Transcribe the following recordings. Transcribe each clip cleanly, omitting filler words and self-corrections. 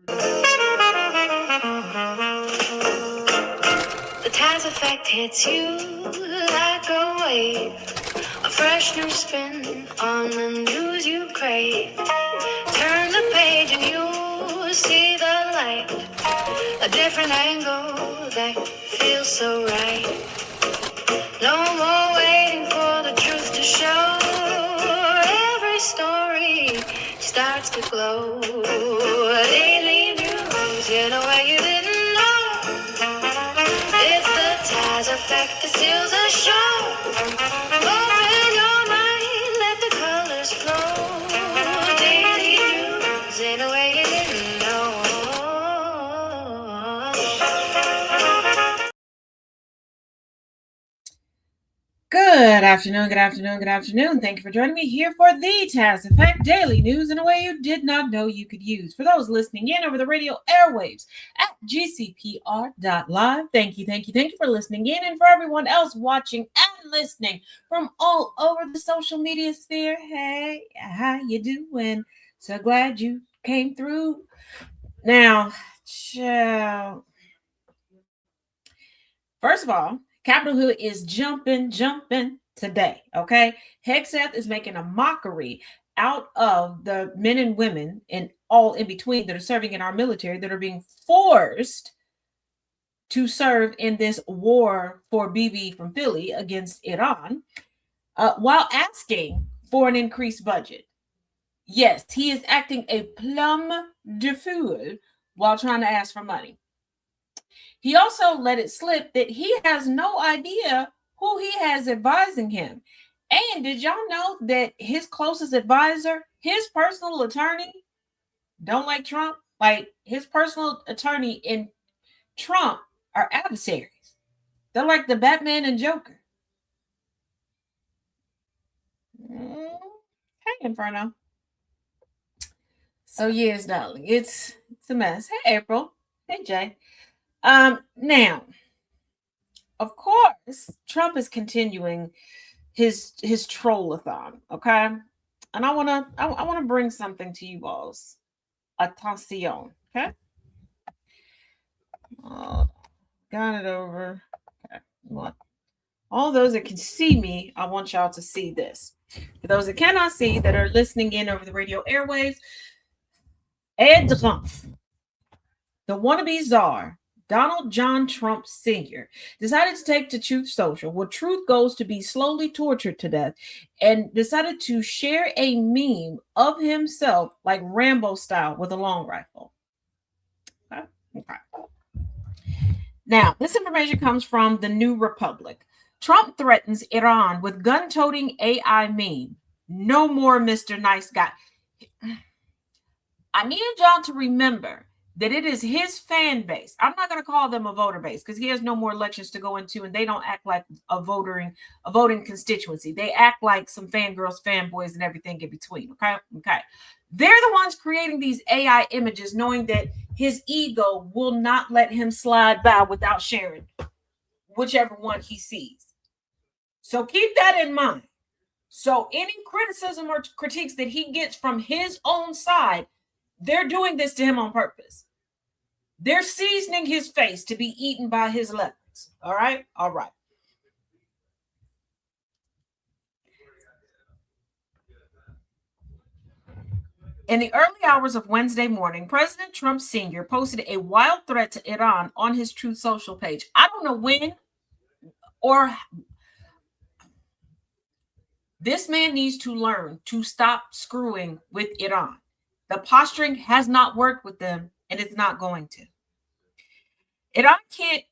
The Taz effect hits you like a wave, a fresh new spin on the news you crave. Turn the page and you see the light, a different angle that feels so right. No more waiting for the truth to show. Every story starts to glow. Daily news in a way you didn't know. It's the Taz effect that steals the show. Open your mind, let the colors flow. Daily news in a way you didn't know. Good afternoon, good afternoon, good afternoon. Thank you for joining me here for the Taz Effect Daily News in a way you did not know you could use. For those listening in over the radio airwaves at gcpr.live, thank you for listening in. And for everyone else watching and listening from all over the social media sphere, hey, how you doing? So glad you came through. Now, first of all, Capitol Hill is jumping today, okay? Hegseth is making a mockery out of the men and women and all in between that are serving in our military that are being forced to serve in this war for BB from Philly against Iran, while asking for an increased budget. Yes, he is acting a plum de fool while trying to ask for money. He also let it slip that he has no idea who he has advising him. And did y'all know that his closest advisor, his personal attorney, don't like Trump? Like his personal attorney and Trump are adversaries. They're like the Batman and Joker. Hey, Inferno. So yes, darling, it's a mess. Hey, April. Hey, Jay. Now, of course, Trump is continuing his trollathon, okay? And I wanna bring something to you all's attention, okay? Got it over. Okay. What? All those that can see me, I want y'all to see this. For those that cannot see, that are listening in over the radio airwaves, Ed Trump, the wannabe czar, Donald John Trump Sr., decided to take to Truth Social, where Truth goes to be slowly tortured to death, and decided to share a meme of himself, like Rambo style, with a long rifle. Okay. Now, this information comes from the New Republic. Trump threatens Iran with gun-toting AI meme. No more Mr. Nice Guy. I need y'all to remember that it is his fan base. I'm not going to call them a voter base because he has no more elections to go into, and they don't act like a voting constituency. They act like some fangirls, fanboys, and everything in between. Okay. They're the ones creating these AI images, knowing that his ego will not let him slide by without sharing whichever one he sees. So keep that in mind. So any criticism or critiques that he gets from his own side, they're doing this to him on purpose. They're seasoning his face to be eaten by his leopards. All right? All right. In the early hours of Wednesday morning, President Trump Sr. posted a wild threat to Iran on his Truth Social page. I don't know when or this man needs to learn to stop screwing with Iran. The posturing has not worked with them, and it's not going to. Iran can't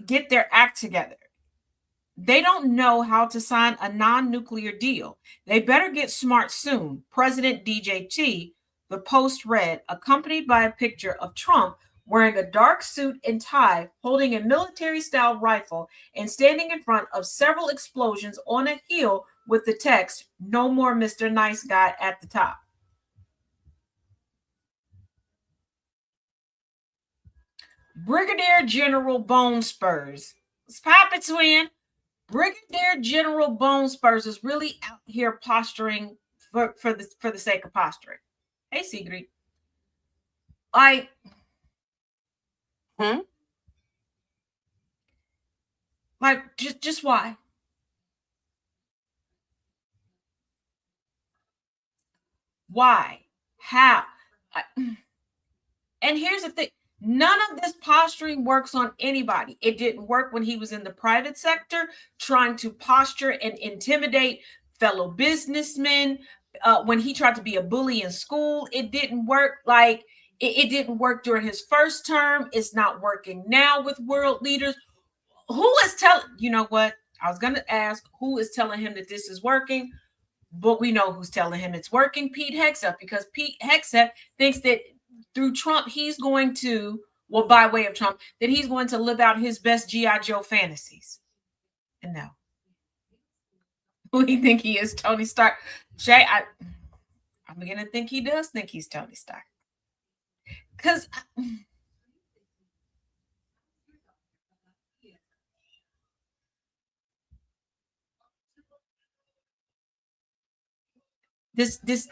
get their act together. They don't know how to sign a non-nuclear deal. They better get smart soon. President DJT, the post read, accompanied by a picture of Trump wearing a dark suit and tie, holding a military-style rifle, and standing in front of several explosions on a hill with the text, "No more Mr. Nice Guy" at the top. Brigadier General Bone Spurs. Pop it, twin. Brigadier General Bone Spurs is really out here posturing for the sake of posturing. Hey, Sigrid. Hmm? Like, just why? Why? How? And here's the thing, none of this posturing works on anybody. It didn't work when he was in the private sector trying to posture and intimidate fellow businessmen. When he tried to be a bully in school, it didn't work. Like, it didn't work during his first term. It's not working now with world leaders. Who is telling, you know what? I was going to ask who is telling him that this is working, but we know who's telling him it's working. Pete Hegseth, because Pete Hegseth thinks that through Trump, he's going to, well, by way of Trump, that he's going to live out his best G.I. Joe fantasies. And no. Who do you think he is? Tony Stark. Jay, I'm beginning to think he does think he's Tony Stark. Because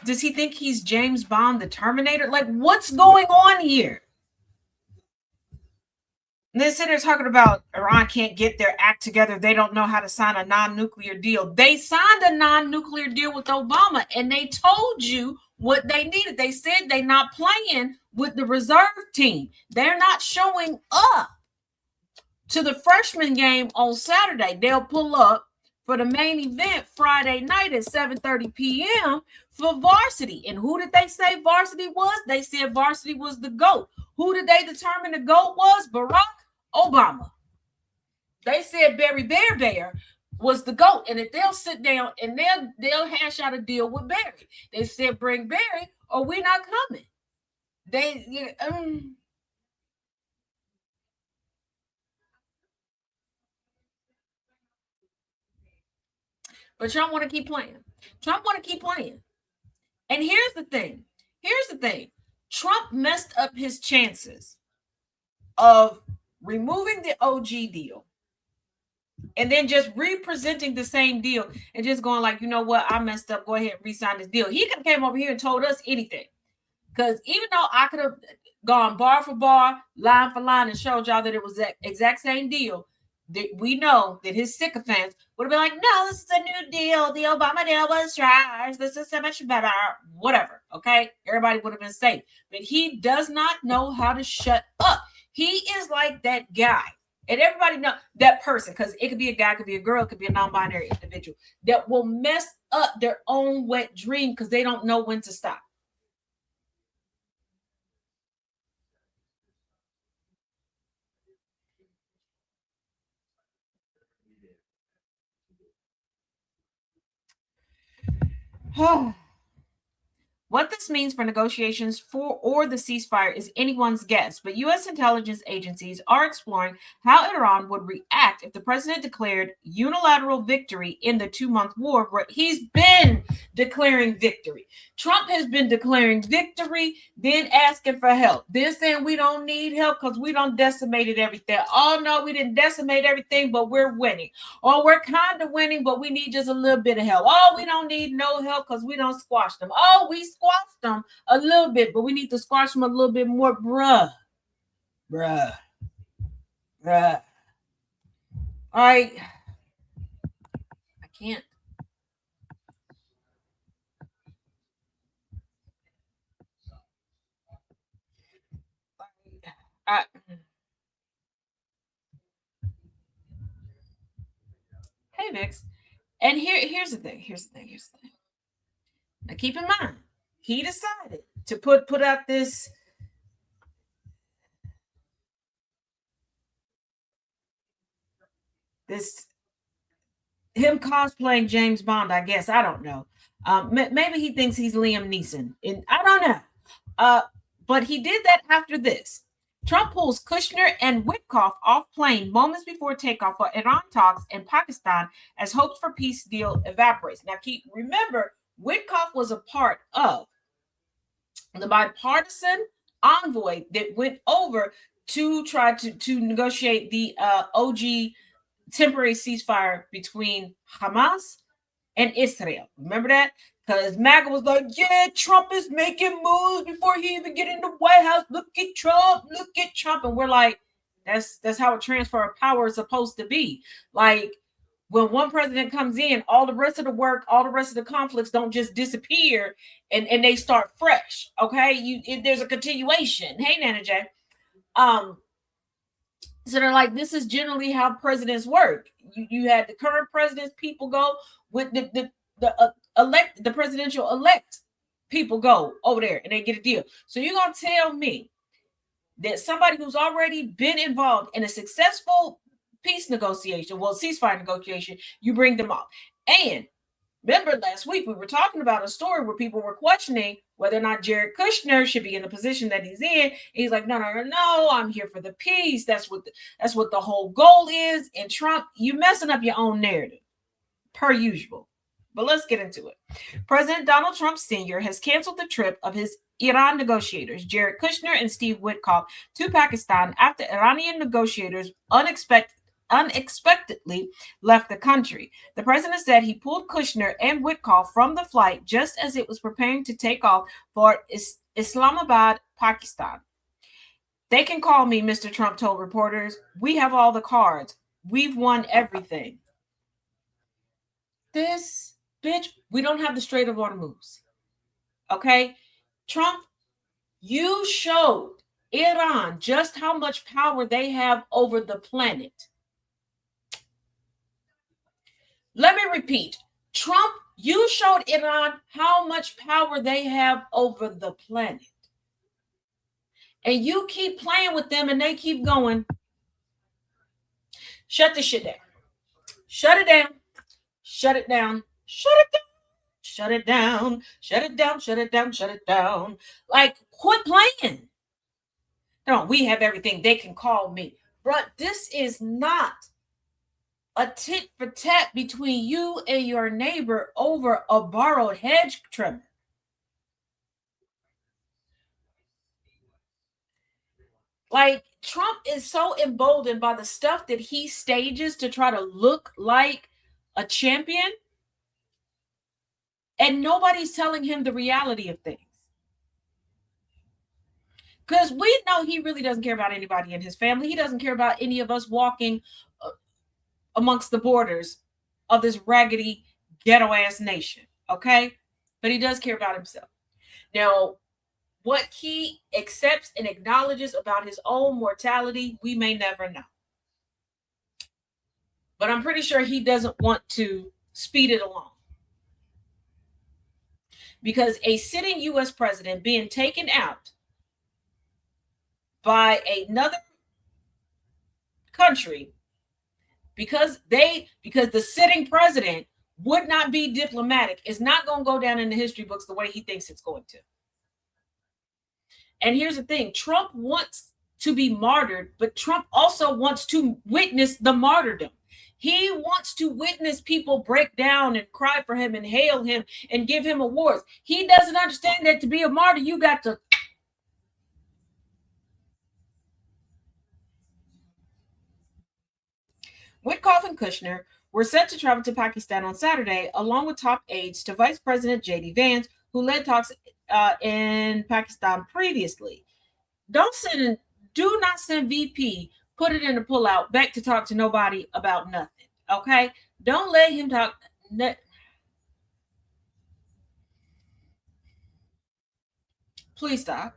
does he think he's James Bond, the Terminator? Like, what's going on here? And they're sitting there talking about Iran can't get their act together. They don't know how to sign a non-nuclear deal. They signed a non-nuclear deal with Obama, and they told you what they needed. They said they're not playing with the reserve team. They're not showing up to the freshman game on Saturday. They'll pull up for the main event Friday night at 7:30 p.m. for varsity. And who did they say varsity was? They said varsity was the GOAT. Who did they determine the GOAT was? Barack Obama. They said Barry Bear was the GOAT, and if they'll sit down and they'll hash out a deal with Barry. They said bring Barry or we're not coming. But Trump want to keep playing. Trump want to keep playing. And here's the thing. Trump messed up his chances of removing the OG deal and then just representing the same deal and just going like, you know what, I messed up. Go ahead and re-sign this deal. He could have came over here and told us anything. Because even though I could have gone bar for bar, line for line, and showed y'all that it was that exact same deal, that we know that his sycophants would have been like, no, this is a new deal. The Obama deal was trash. This is so much better. Whatever. Okay. Everybody would have been safe. But he does not know how to shut up. He is like that guy. And everybody know that person, because it could be a guy, it could be a girl, it could be a non-binary individual that will mess up their own wet dream because they don't know when to stop. What this means for negotiations for or the ceasefire is anyone's guess, but U.S. intelligence agencies are exploring how Iran would react if the president declared unilateral victory in the 2-month war, where he's been declaring victory. Trump has been declaring victory, then asking for help, then saying we don't need help because we don't decimated everything. Oh, no, we didn't decimate everything, but we're winning. Or we're kind of winning, but we need just a little bit of help. Oh, we don't need no help because we don't squash them. Oh, we squashed them a little bit, but we need to squash them a little bit more. Bruh. All right. I can't. I, hey, Vix. And here's the thing. Now keep in mind, he decided to put out this him cosplaying James Bond. I guess I don't know. Maybe he thinks he's Liam Neeson, and I don't know. But he did that after this. Trump pulls Kushner and Witkoff off plane moments before takeoff for Iran talks in Pakistan as hopes for peace deal evaporates. Now, remember, Witkoff was a part of the bipartisan envoy that went over to try to negotiate the OG temporary ceasefire between Hamas and Israel. Remember that? Because MAGA was like, yeah, Trump is making moves before he even get in the White House. Look at Trump. And we're like, That's how a transfer of power is supposed to be. Like when one president comes in, all the rest of the work, all the rest of the conflicts don't just disappear and they start fresh. Okay, there's a continuation. Hey, Nana J. Um, so they're like, this is generally how presidents work. You had the current presidents, people go with the presidential elect people go over there and they get a deal. So you're gonna tell me that somebody who's already been involved in a successful peace negotiation, well, ceasefire negotiation, you bring them up. And remember last week we were talking about a story where people were questioning whether or not Jared Kushner should be in the position that he's in. He's like, no, I'm here for the peace. That's what the whole goal is. And Trump, you messing up your own narrative, per usual. But let's get into it. President Donald Trump Sr. has canceled the trip of his Iran negotiators, Jared Kushner and Steve Witkoff, to Pakistan after Iranian negotiators unexpectedly left the country. The president said he pulled Kushner and Witkoff from the flight just as it was preparing to take off for Islamabad, Pakistan. They can call me, Mr. Trump told reporters. We have all the cards. We've won everything. This bitch, we don't have the Strait of Hormuz. Okay? Trump, you showed Iran just how much power they have over the planet. Let me repeat. Trump, you showed Iran how much power they have over the planet. And you keep playing with them and they keep going. Shut this shit down. Shut it down. Shut it down. Shut it down. Shut it down. Shut it down. Shut it down. Shut it down. Like, quit playing. No, we have everything. They can call me. But this is not a tit for tat between you and your neighbor over a borrowed hedge trimmer. Like, Trump is so emboldened by the stuff that he stages to try to look like a champion, and nobody's telling him the reality of things. Because we know he really doesn't care about anybody in his family. He doesn't care about any of us walking amongst the borders of this raggedy ghetto ass nation. Okay. But he does care about himself. Now, what he accepts and acknowledges about his own mortality, we may never know. But I'm pretty sure he doesn't want to speed it along. Because a sitting US president being taken out by another country because the sitting president would not be diplomatic is not going to go down in the history books the way he thinks it's going to. And here's the thing, Trump wants to be martyred, but Trump also wants to witness the martyrdom. He wants to witness people break down and cry for him and hail him and give him awards. He doesn't understand that to be a martyr, you got to. Witkoff and Kushner were set to travel to Pakistan on Saturday, along with top aides to Vice President J.D. Vance, who led talks in Pakistan previously. Do not send VP, put it in the pullout, back to talk to nobody about nothing. Okay? Don't let him talk. Please stop.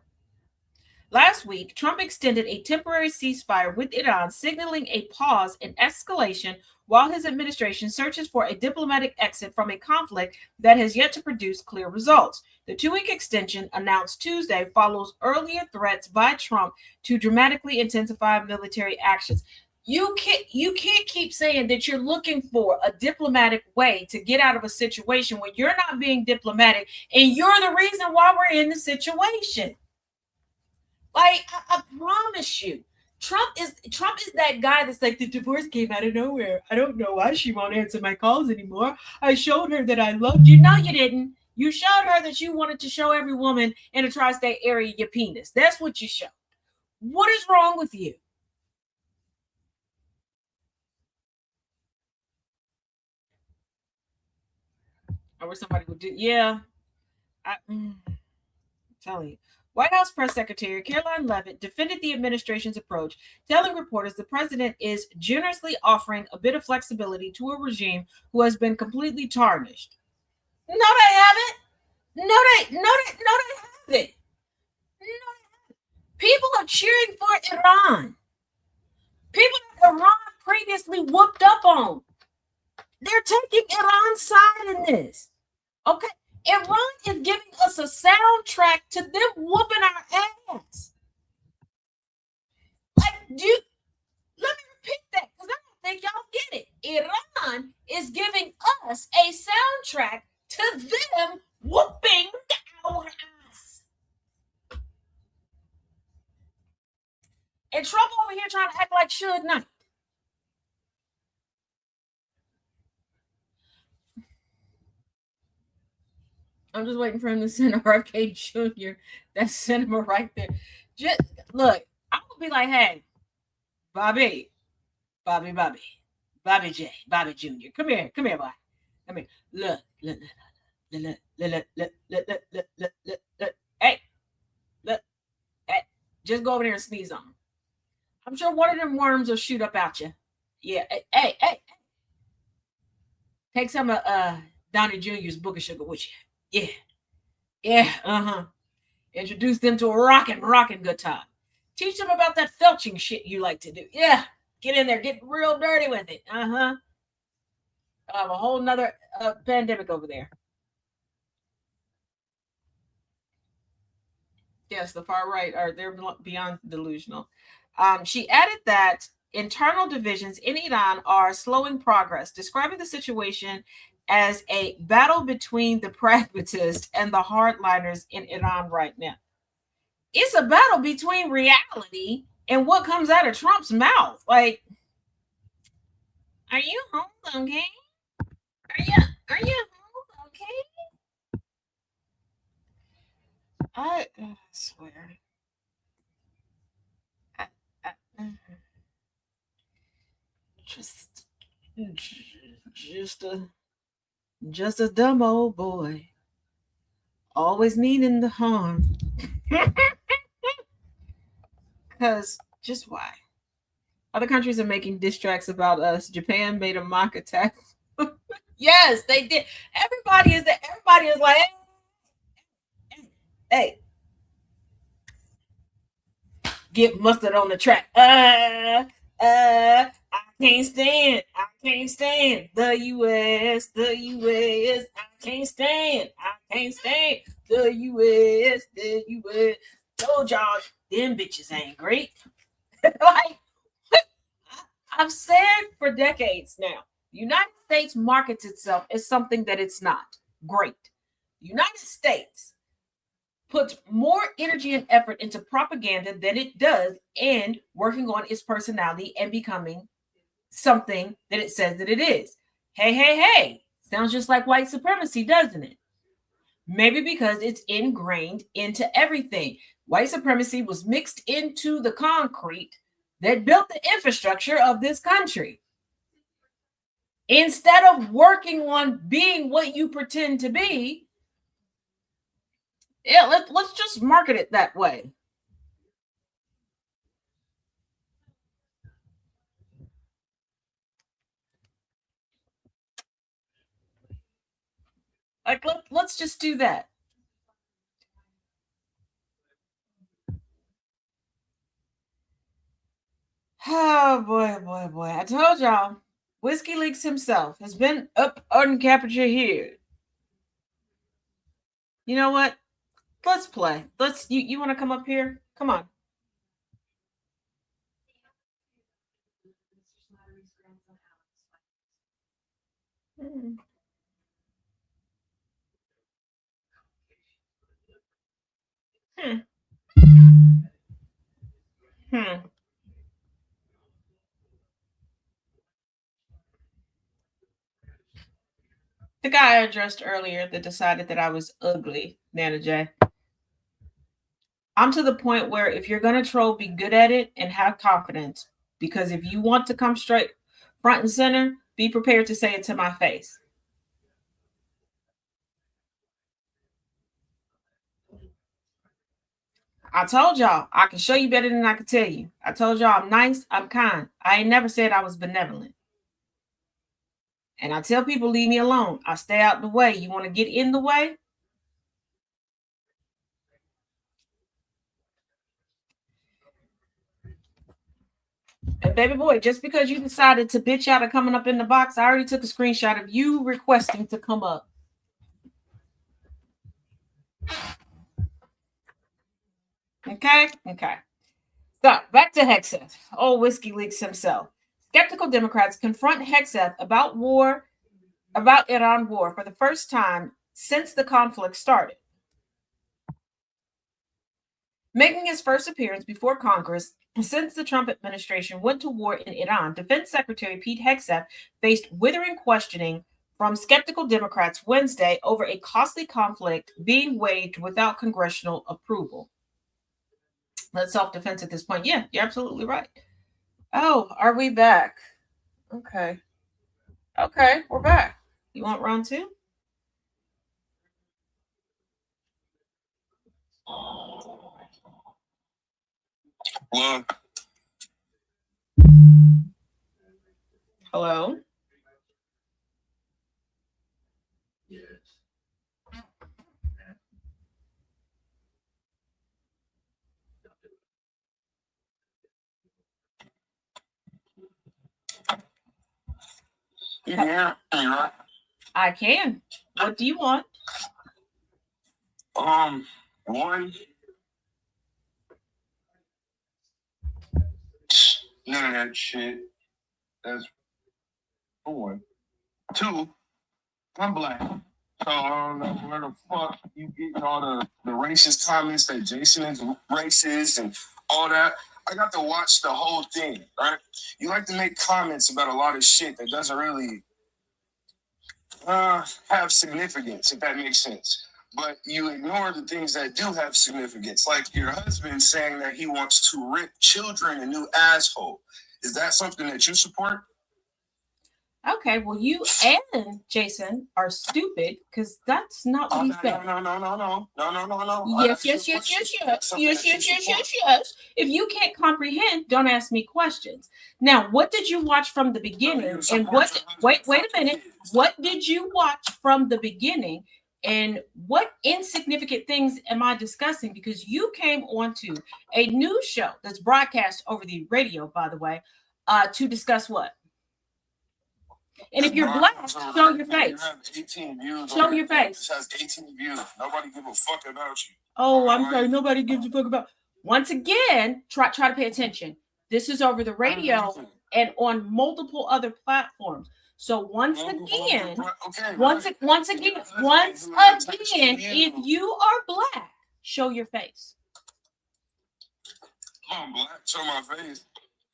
Last week, Trump extended a temporary ceasefire with Iran, signaling a pause in escalation while his administration searches for a diplomatic exit from a conflict that has yet to produce clear results. The 2-week extension, announced Tuesday, follows earlier threats by Trump to dramatically intensify military actions. You can't keep saying that you're looking for a diplomatic way to get out of a situation when you're not being diplomatic and you're the reason why we're in the situation. Like, I promise you, Trump is that guy that's like, the divorce came out of nowhere. I don't know why she won't answer my calls anymore. I showed her that I loved you. No, you didn't. You showed her that you wanted to show every woman in a tri-state area your penis. That's what you showed. What is wrong with you? I wish somebody would do. Yeah, I'm telling you. White House Press Secretary Caroline Leavitt defended the administration's approach, telling reporters the president is generously offering a bit of flexibility to a regime who has been completely tarnished. No, they haven't. No, they haven't. No, people are cheering for Iran. People that Iran previously whooped up on. They're taking Iran's side in this. Okay. Iran is giving us a soundtrack to them whooping our ass. Like, let me repeat that because I don't think y'all get it. Iran is giving us a soundtrack to them whooping our ass. And Trump over here trying to act like Suge Knight. I'm just waiting for him to send RFK Jr. that cinema right there. Just look, I'm gonna be like, hey, Bobby J, Bobby Jr. Come here, boy. Come here. Look. Hey, look. Hey, just go over there and sneeze on him. I'm sure one of them worms will shoot up at you. Yeah. Hey. Take some of Donnie Jr.'s Book of Sugar with you. Yeah. Introduce them to a rockin' good time. Teach them about that felching shit you like to do. Yeah. Get in there. Get real dirty with it. A whole nother pandemic over there. Yes, the far right they're beyond delusional. She added that internal divisions in Iran are slowing progress, describing the situation as a battle between the pragmatists and the hardliners in Iran right now. It's a battle between reality and what comes out of Trump's mouth. Like, are you home okay? Are you home okay? I swear. Just a dumb old boy, always meaning the harm. Because just why? Other countries are making diss tracks about us. Japan made a mock attack. Yes, they did. Everybody is like, hey, get mustard on the track. I can't stand the US, I can't stand the US. Told y'all, them bitches ain't great. Like, I've said for decades now, the United States markets itself as something that it's not. Great. The United States puts more energy and effort into propaganda than it does in working on its personality and becoming something that it says that it is. Hey. Sounds just like white supremacy, doesn't it? Maybe because it's ingrained into everything. White supremacy was mixed into the concrete that built the infrastructure of this country. Instead of working on being what you pretend to be, let's just market it that way. Like, let's just do that. Oh boy. I told y'all, Whiskey Leaks himself has been up on Capture here. You know what? Let's play. You want to come up here? Come on. Hmm. Hmm. The guy I addressed earlier that decided that I was ugly, Nana J. I'm to the point where if you're going to troll, be good at it and have confidence. Because if you want to come straight front and center, be prepared to say it to my face. I told y'all I can show you better than I can tell you. I told y'all I'm nice, I'm kind. I ain't never said I was benevolent. And I tell people, leave me alone. I stay out the way. You want to get in the way? And baby boy, just because you decided to bitch out of coming up in the box, I already took a screenshot of you requesting to come up. Okay. So back to Hexeth. Oh, Whiskey Leaks himself. Skeptical Democrats confront Hexeth about Iran war for the first time since the conflict started. Making his first appearance before Congress since the Trump administration went to war in Iran, Defense Secretary Pete Hegseth faced withering questioning from skeptical Democrats Wednesday over a costly conflict being waged without congressional approval. That's self-defense at this point. Yeah, you're absolutely right. Oh, are we back? Okay, we're back. You want round two? Hello. Hello. Yeah, right. I can. What do you want? One. None of that shit. That's one. Two. I'm black, so I don't know where the fuck you getting all the racist comments that Jason is racist and all that. I got to watch the whole thing, right? You like to make comments about a lot of shit that doesn't really have significance, if that makes sense. But you ignore the things that do have significance, like your husband saying that he wants to rip children a new asshole. Is that something that you support? Okay, well, you and Jason are stupid because that's not what he said. No. Yes. If you can't comprehend, don't ask me questions. Now, what did you watch from the beginning? And what? Wait a minute. What did you watch from the beginning? And what insignificant things am I discussing? Because you came onto a news show that's broadcast over the radio, by the way, to discuss what? And if you're black, show your face. Show your face. It has 18 views. Nobody give a fuck about you. Oh, I'm sorry. Nobody gives a fuck about. Once again, try to pay attention. This is over the radio and on multiple other platforms. So once again, if you are black, show your face. I'm black. Show my face.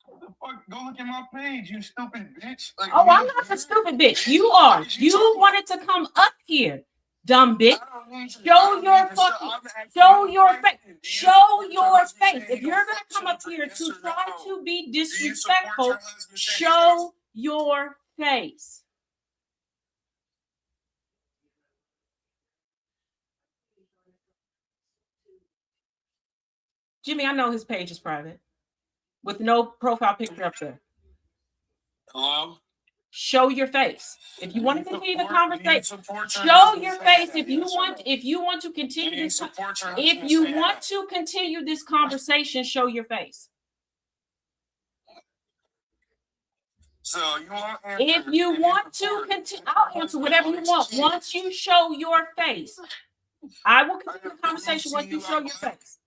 What the fuck? Go look at my page, you stupid bitch. Like, oh, I'm not the stupid bitch. You are. You wanted to come up here, dumb bitch. Show your face. Show your face. If you're gonna come up here to try to be disrespectful, show your face. Jimmy, I know his page is private with no profile picture up there. Hello? Show your face. If you want to continue the conversation, show your face. If you want to continue this, if you want to continue this conversation, show your face. So you want? If you want to continue, I'll answer whatever you want. Once you show your face, I will continue the conversation. Once you show your face,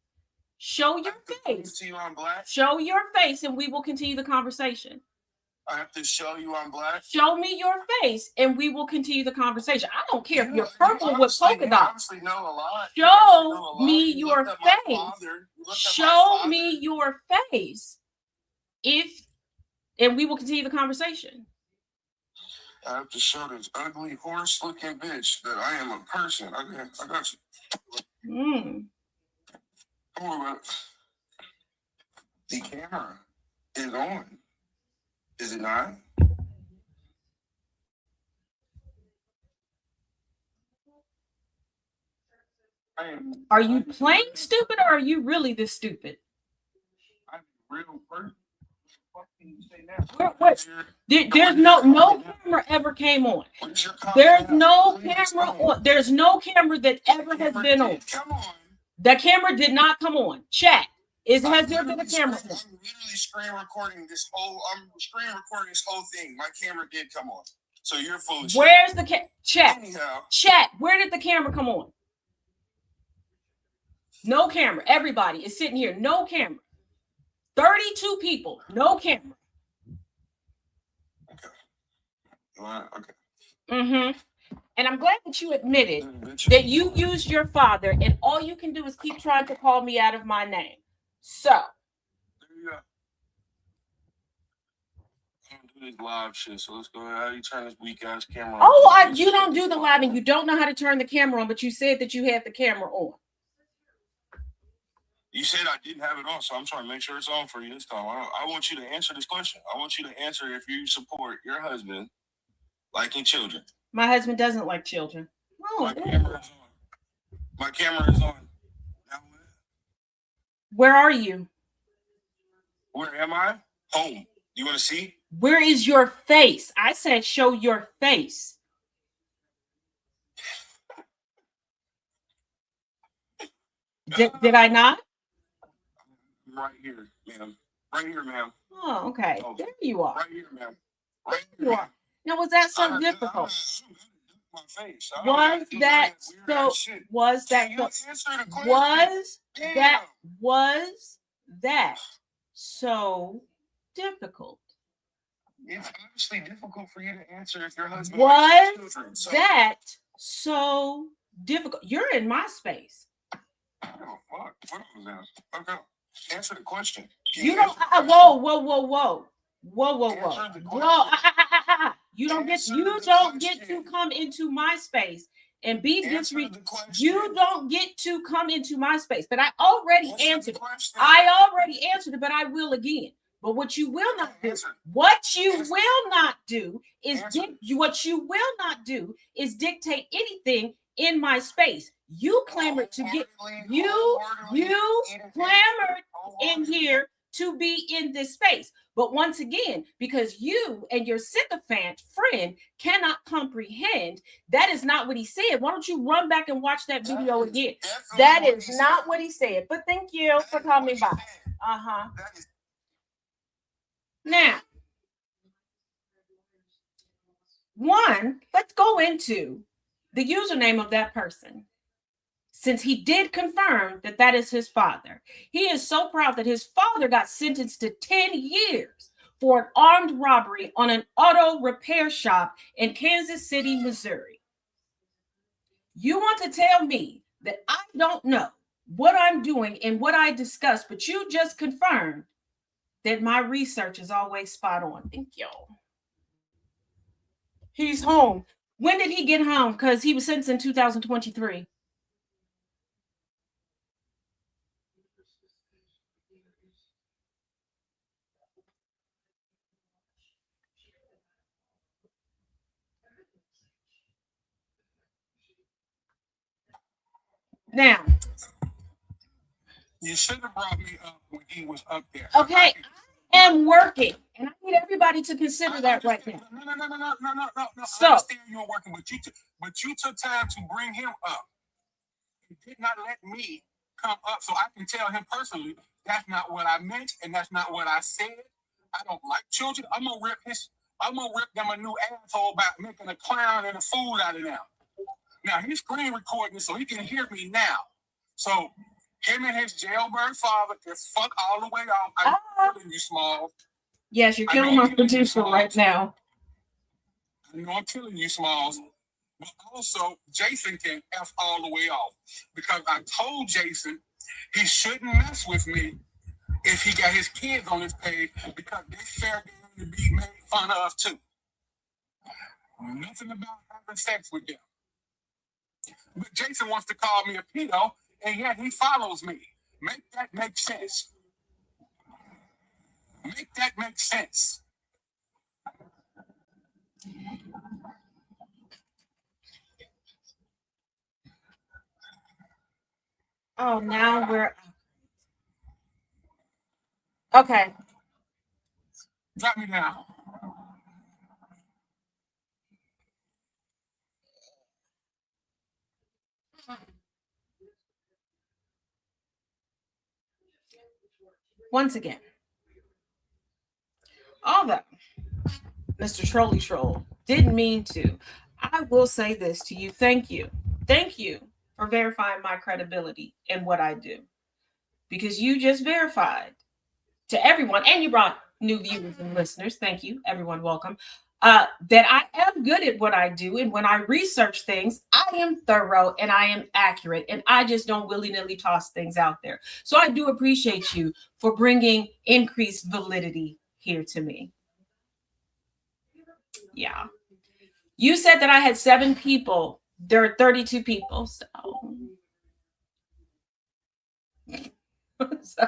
show your face. Show your face, and we will continue the conversation. I have to show you I'm black. Show me your face, and we will continue the conversation. I don't care if you're purple with polka dots. Show me your face. Show me your face. And we will continue the conversation. I have to show this ugly horse-looking bitch that I am a person. I got you. Oh, the camera is on. Is it not? Are you playing stupid or are you really this stupid? I'm a real person. What can you say now? There's no camera ever came on. There's no camera on. There's no camera that ever has been on. Come on. The camera did not come on. Chat. Has there been a camera on? I'm literally screen recording this whole thing. My camera did come on. So you're full of shit. Where's the chat? Anyhow. Chat. Where did the camera come on? No camera. Everybody is sitting here. No camera. 32 people. No camera. Okay. Mm-hmm. And I'm glad that you admitted that you used your father, and all you can do is keep trying to call me out of my name. So. There you go. I don't do this live shit, so let's go ahead. How do you turn this weak ass camera on? Oh, you don't do the live, and you don't know how to turn the camera on, but you said that you had the camera on. You said I didn't have it on, so I'm trying to make sure it's on for you this time. I want you to answer this question. I want you to answer if you support your husband liking children. My husband doesn't like children. Oh, my camera is on. My camera is on. Now, where are you? Where am I? Home. You want to see? Where is your face? I said show your face. Did I not? Right here, ma'am. Right here, ma'am. Oh, okay. There you are. Right here, ma'am. Right here you are. Now, was that so difficult? Was that so difficult? It's obviously difficult for you to answer if your husband was children, that so difficult. You're in my space. Oh, fuck. What was that? Okay. Answer the question. You don't. Whoa. You don't get to come into my space and be disrespectful. You don't get to come into my space. But I already answered it. I already answered it, but I will again. But what you will not do is dictate anything in my space. You clamored to get you clamored in here to be in this space. But once again, because you and your sycophant friend cannot comprehend, that is not what he said. Why don't you run back and watch that video again? That is not what he said. But thank you for coming by. Now, let's go into the username of that person. Since he did confirm that that is his father. He is so proud that his father got sentenced to 10 years for an armed robbery on an auto repair shop in Kansas City, Missouri. You want to tell me that I don't know what I'm doing and what I discussed, but you just confirmed that my research is always spot on. Thank you. He's home. When did he get home? Because he was sentenced in 2023. Now, you should have brought me up when he was up there. Okay, I am working, and I need everybody to consider that right now. No. So, I understand you were working, but you took time to bring him up. You did not let me come up, so I can tell him personally that's not what I meant, and that's not what I said. I don't like children. I'm gonna rip them a new asshole by making a clown and a fool out of them. Now, he's screen recording so he can hear me now. So, him and his jailbird father can fuck all the way off. I'm killing you, Smalls. Yes, you're killing my producer right now. I know I'm killing you, Smalls. But also, Jason can F all the way off. Because I told Jason he shouldn't mess with me if he got his kids on his page because they're fair game to be made fun of, too. Nothing about having sex with them. But Jason wants to call me a pedo, and yet he follows me. Make that make sense. Make that make sense. Oh, now we're okay. Drop me down. Once again, although Mr. Trolley Troll didn't mean to, I will say this to you. Thank you. Thank you for verifying my credibility in what I do. Because you just verified to everyone, and you brought new viewers and listeners. Thank you, everyone. Welcome. That I am good at what I do, and when I research things, I am thorough and I am accurate, and I just don't willy nilly toss things out there. So I do appreciate you for bringing increased validity here to me. Yeah, you said that I had 7 people. There are 32 people, so so.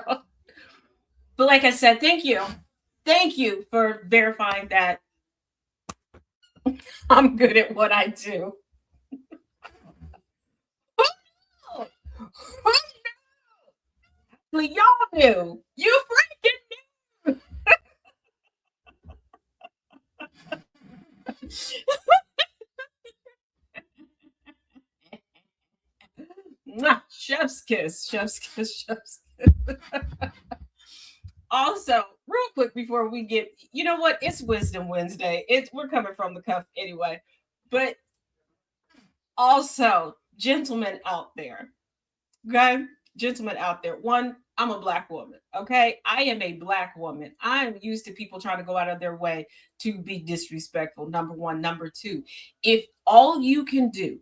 But like I said, thank you. Thank you for verifying that I'm good at what I do. Y'all knew. You freaking knew. Chef's kiss. Chef's kiss. Chef's kiss. Also, real quick before we get, you know what? It's Wisdom Wednesday. We're coming from the cuff anyway. But also, gentlemen out there, okay? Gentlemen out there. One, I'm a Black woman, okay? I am a Black woman. I'm used to people trying to go out of their way to be disrespectful. Number one. Number two, if all you can do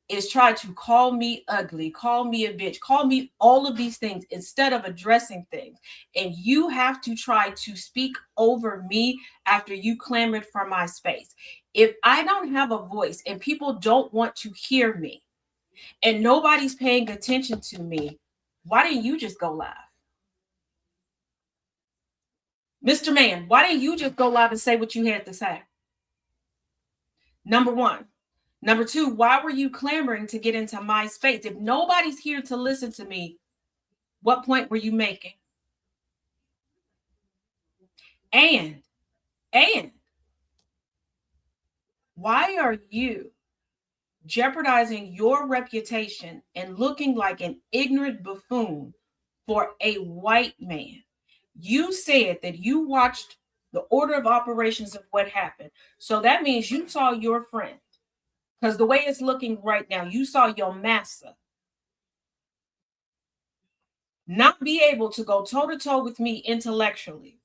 is try to call me ugly, call me a bitch, call me all of these things instead of addressing things, and you have to try to speak over me after you clamored for my space. If I don't have a voice and people don't want to hear me, and nobody's paying attention to me, why didn't you just go live? Mr. Man, why didn't you just go live and say what you had to say? Number one. Number two, why were you clamoring to get into my space? If nobody's here to listen to me, what point were you making? And why are you jeopardizing your reputation and looking like an ignorant buffoon for a white man? You said that you watched the order of operations of what happened. So that means you saw your friend. Because the way it's looking right now, you saw your master not be able to go toe to toe with me intellectually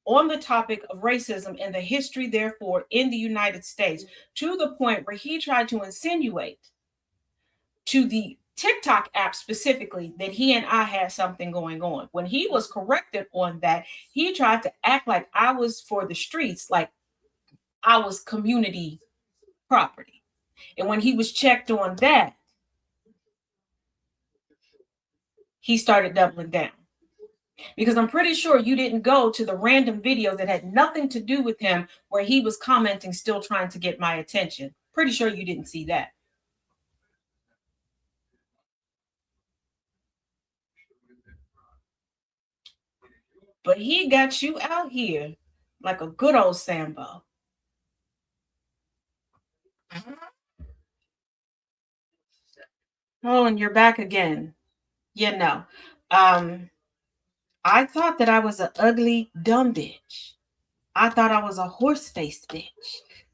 on the topic of racism and the history, therefore, in the United States, to the point where he tried to insinuate to the TikTok app specifically that he and I had something going on. When he was corrected on that, he tried to act like I was for the streets, like I was community property. And when he was checked on that, he started doubling down. Because I'm pretty sure you didn't go to the random video that had nothing to do with him where he was commenting, still trying to get my attention. Pretty sure you didn't see that. But he got you out here like a good old Sambo. Oh, and you're back again. You know, I thought that I was an ugly, dumb bitch. I thought I was a horse-faced bitch.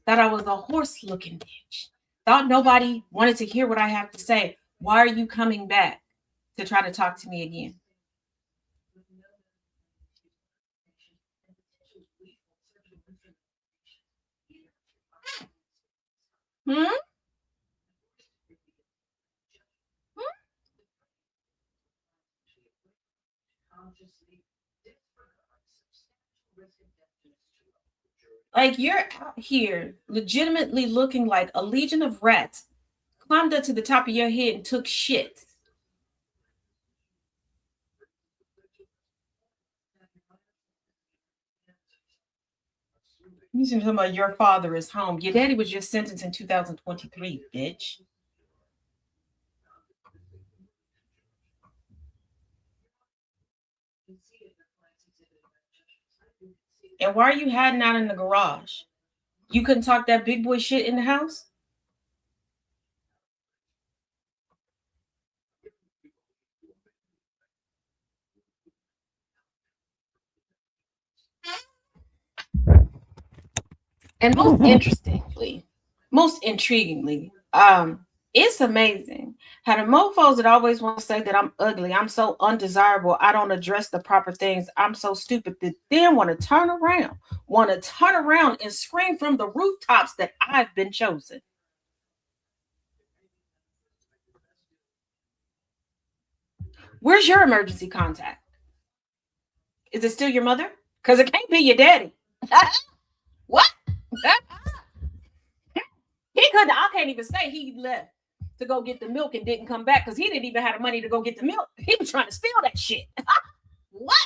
Thought I was a horse-looking bitch. Thought nobody wanted to hear what I have to say. Why are you coming back to try to talk to me again? Hmm? Like you're out here legitimately looking like a legion of rats climbed up to the top of your head and took shit. You seem talking about your father is home. Your daddy was just sentenced in 2023, bitch. And why are you hiding out in the garage? You couldn't talk that big boy shit in the house? And most intriguingly, it's amazing how the mofos that always want to say that I'm ugly, I'm so undesirable, I don't address the proper things, I'm so stupid, that then want to turn around and scream from the rooftops that I've been chosen. Where's your emergency contact? Is it still your mother? Because it can't be your daddy. What? He couldn't. I can't even say he left to go get the milk and didn't come back because he didn't even have the money to go get the milk. He was trying to steal that shit. What?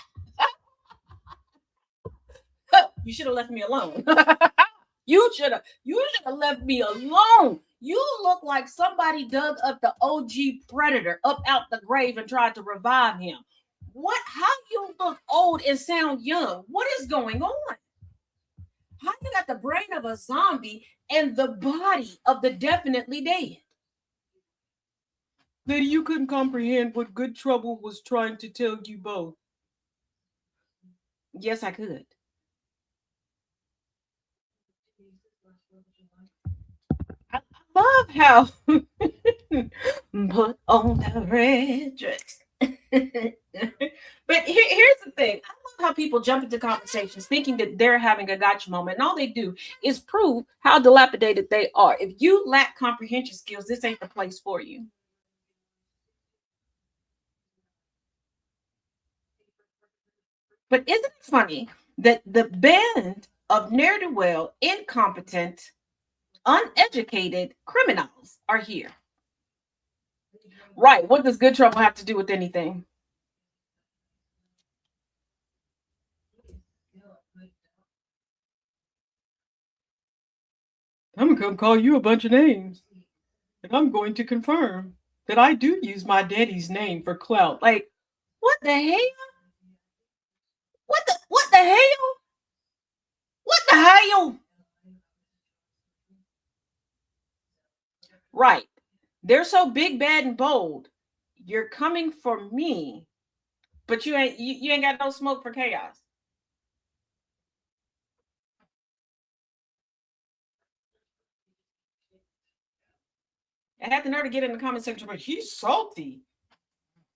You should have left me alone. You should have left me alone. You look like somebody dug up the OG predator up out the grave and tried to revive him. What? How you look old and sound young? What is going on? How you got the brain of a zombie and the body of the definitely dead? That you couldn't comprehend what Good Trouble was trying to tell you both. Yes, I could. I love how put on the red dress. But here's the thing. I love how people jump into conversations thinking that they're having a gotcha moment, and all they do is prove how dilapidated they are. If you lack comprehension skills, this ain't the place for you. But isn't it funny that the band of ne'er do well, incompetent, uneducated criminals are here? Right. What does Good Trouble have to do with anything? I'm gonna come call you a bunch of names, and I'm going to confirm that I do use my daddy's name for clout. Like, what the hell? What the hell? What the hell? Right. They're so big, bad, and bold. You're coming for me, but you ain't got no smoke for chaos. I had the nerve to get in the comment section, but he's salty.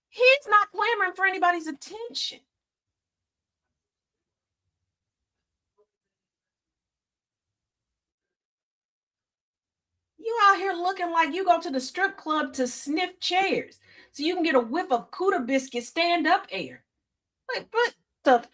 He's not clamoring for anybody's attention. You out here looking like you go to the strip club to sniff chairs so you can get a whiff of Cuda biscuit stand up air. Like, what the?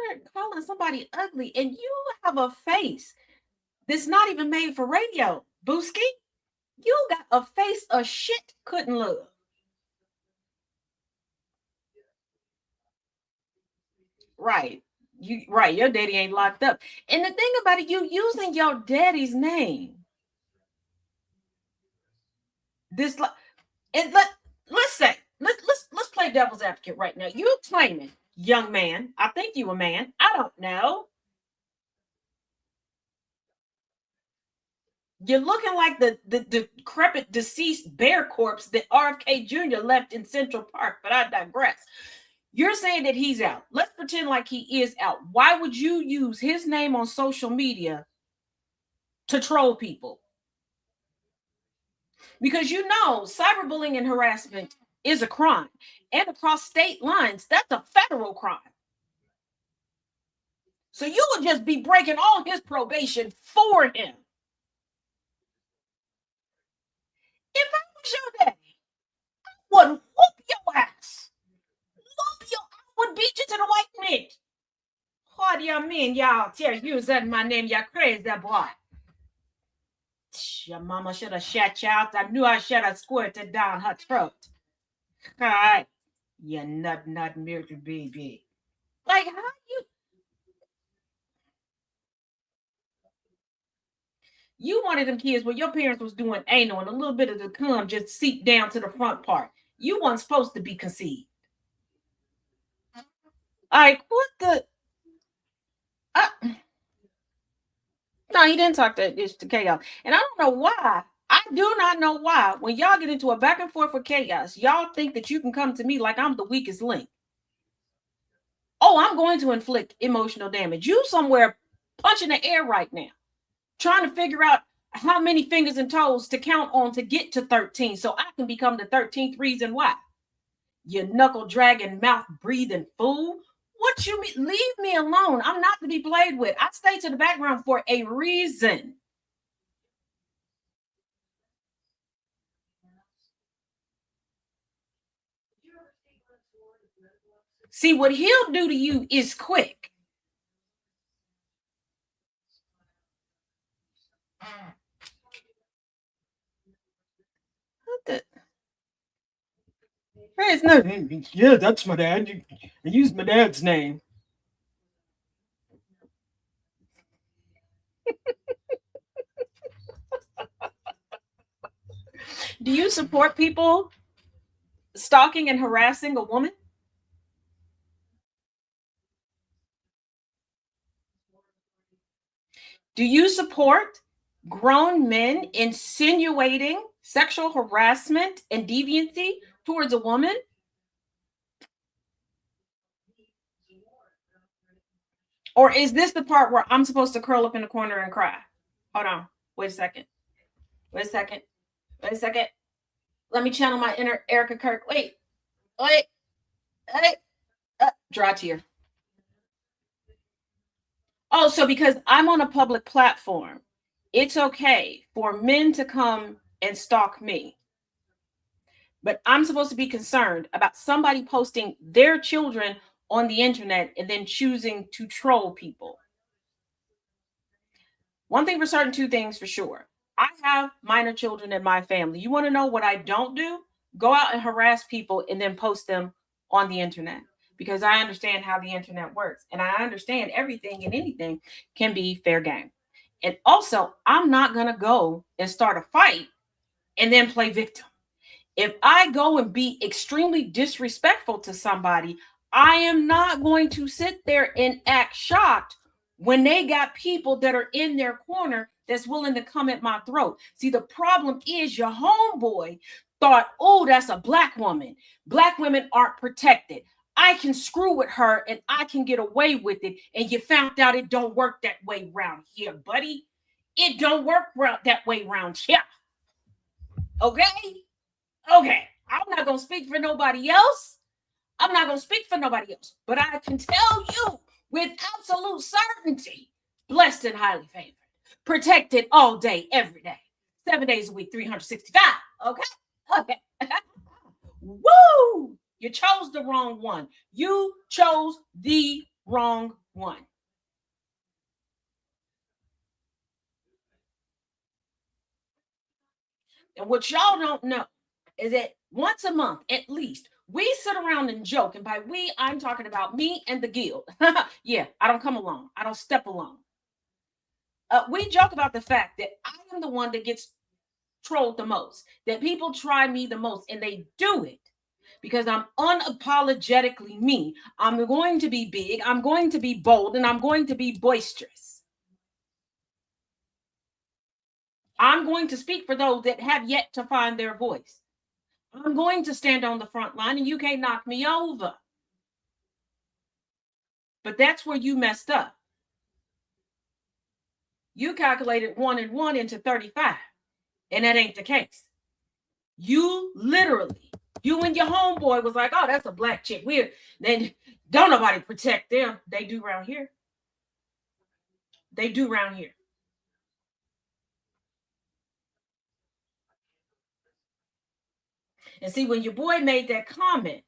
You're calling somebody ugly and you have a face that's not even made for radio. Booski, you got a face a shit couldn't love. Right. Your daddy ain't locked up. And the thing about it, you using your daddy's name. This and let's say let's play devil's advocate right now. You claiming, young man, I think you a man, I don't know. You're looking like the decrepit deceased bear corpse that RFK Jr. left in Central Park, but I digress. You're saying that he's out. Let's pretend like he is out. Why would you use his name on social media to troll people? Because you know cyberbullying and harassment is a crime. And across state lines, that's a federal crime. So you would just be breaking all his probation for him. If I was your daddy, I would whoop your ass. Whoop your, I would beat you to the white meat. What do you mean, y'all? Tell you that my name, you crazy boy. Your mama should have shut you out. I knew I should have squirted down her throat. All right. You nut milk baby. Like, how you wanted them kids where your parents was doing anal and a little bit of the cum just seeped down to the front part. You weren't supposed to be conceived. Like, what the? No, he didn't talk to Chaos. And I don't know why. I do not know why. When y'all get into a back and forth with Chaos, y'all think that you can come to me like I'm the weakest link. Oh, I'm going to inflict emotional damage. You somewhere punching the air right now, trying to figure out how many fingers and toes to count on to get to 13 so I can become the 13th reason why. You knuckle dragging, mouth breathing fool. What you mean? Leave me alone. I'm not to be played with. I stay to the background for a reason. See, what he'll do to you is quick. What the? It's not. Yeah, that's my dad. I used my dad's name. Do you support people stalking and harassing a woman? Do you support grown men insinuating sexual harassment and deviancy towards a woman? Or is this the part where I'm supposed to curl up in the corner and cry? Hold on. Wait a second. Wait a second. Wait a second. Let me channel my inner Erica Kirk. Wait. Draw a tear. Oh, so because I'm on a public platform, it's okay for men to come and stalk me. But I'm supposed to be concerned about somebody posting their children on the internet and then choosing to troll people. One thing for certain, two things for sure. I have minor children in my family. You want to know what I don't do? Go out and harass people and then post them on the internet, because I understand how the internet works and I understand everything and anything can be fair game. And also, I'm not going to go and start a fight and then play victim. If I go and be extremely disrespectful to somebody, I am not going to sit there and act shocked when they got people that are in their corner that's willing to come at my throat. See, the problem is your homeboy thought, oh, that's a black woman. Black women aren't protected. I can screw with her and I can get away with it. And you found out it don't work that way around here, buddy. It don't work that way around here. Okay? Okay, I'm not going to speak for nobody else. I'm not going to speak for nobody else. But I can tell you with absolute certainty, blessed and highly favored, protected all day, every day, 7 days a week, 365. Okay? Okay. Woo! You chose the wrong one. You chose the wrong one. And what y'all don't know is that once a month, at least, we sit around and joke. And by we, I'm talking about me and the guild. Yeah, I don't come alone. I don't step alone. We joke about the fact that I am the one that gets trolled the most, that people try me the most, and they do it because I'm unapologetically me. I'm going to be big, I'm going to be bold, and I'm going to be boisterous. I'm going to speak for those that have yet to find their voice. I'm going to stand on the front line and you can't knock me over. But that's where you messed up. You calculated 1 and 1 into 35, and that ain't the case. You literally, you and your homeboy was like, oh, that's a black chick. Weird. Then don't nobody protect them. They do around here. They do around here. And see, when your boy made that comment,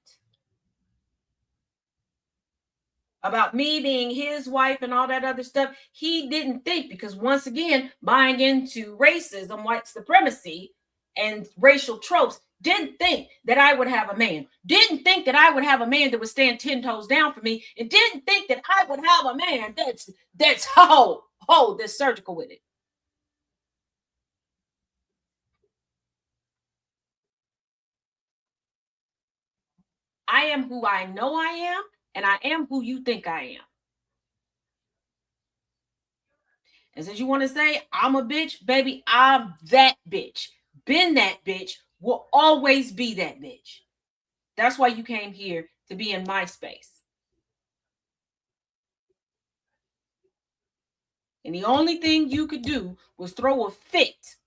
about me being his wife and all that other stuff. He didn't think, because once again, buying into racism, white supremacy, and racial tropes, didn't think that I would have a man, didn't think that I would have a man that would stand 10 toes down for me, and didn't think that I would have a man that's that's surgical with it. I am who I know I am, and I am who you think I am. And since you want to say I'm a bitch, baby, I'm that bitch. Been that bitch, will always be that bitch. That's why you came here, to be in my space. And the only thing you could do was throw a fit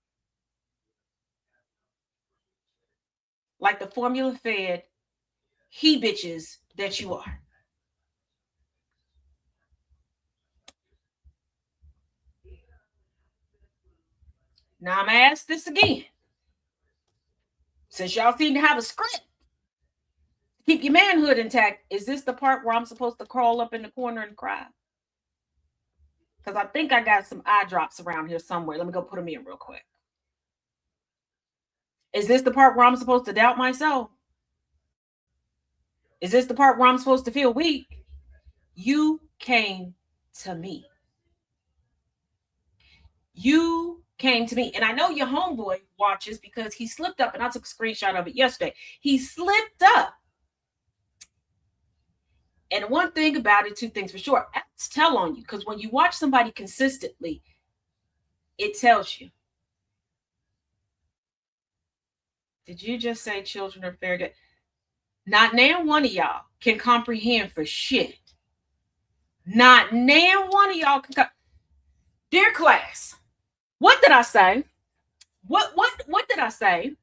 like the formula fed he bitches that you are. Now I'm gonna ask this again. Since y'all seem to have a script, keep your manhood intact, is this the part where I'm supposed to crawl up in the corner and cry? Because I think I got some eye drops around here somewhere. Let me go put them in real quick. Is this the part where I'm supposed to doubt myself? Is this the part where I'm supposed to feel weak? You came to me. You came to me. And I know your homeboy watches, because he slipped up, and I took a screenshot of it yesterday. He slipped up. And one thing about it, two things for sure, apps tell on you, because when you watch somebody consistently, it tells you. Did you just say children are fair game? Not now one of y'all can comprehend for shit. Not now one of y'all can. Dear class, what did I say? What did I say?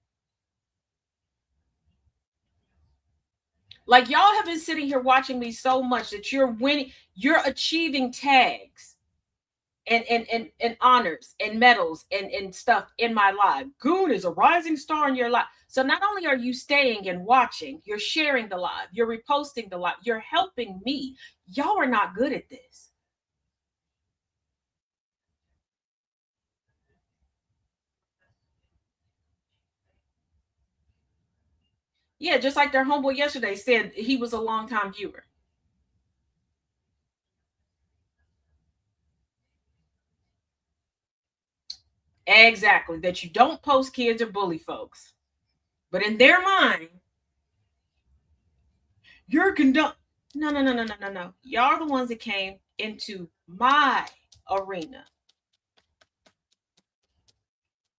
Like, y'all have been sitting here watching me so much that you're winning, you're achieving tags and honors and medals and stuff in my life. Goon is a rising star in your life. So not only are you staying and watching, you're sharing the live, you're reposting the live, you're helping me. Y'all are not good at this. Yeah, just like their homeboy yesterday said he was a longtime viewer. Exactly, that you don't post kids or bully folks. But in their mind, you're condone. No. Y'all are the ones that came into my arena.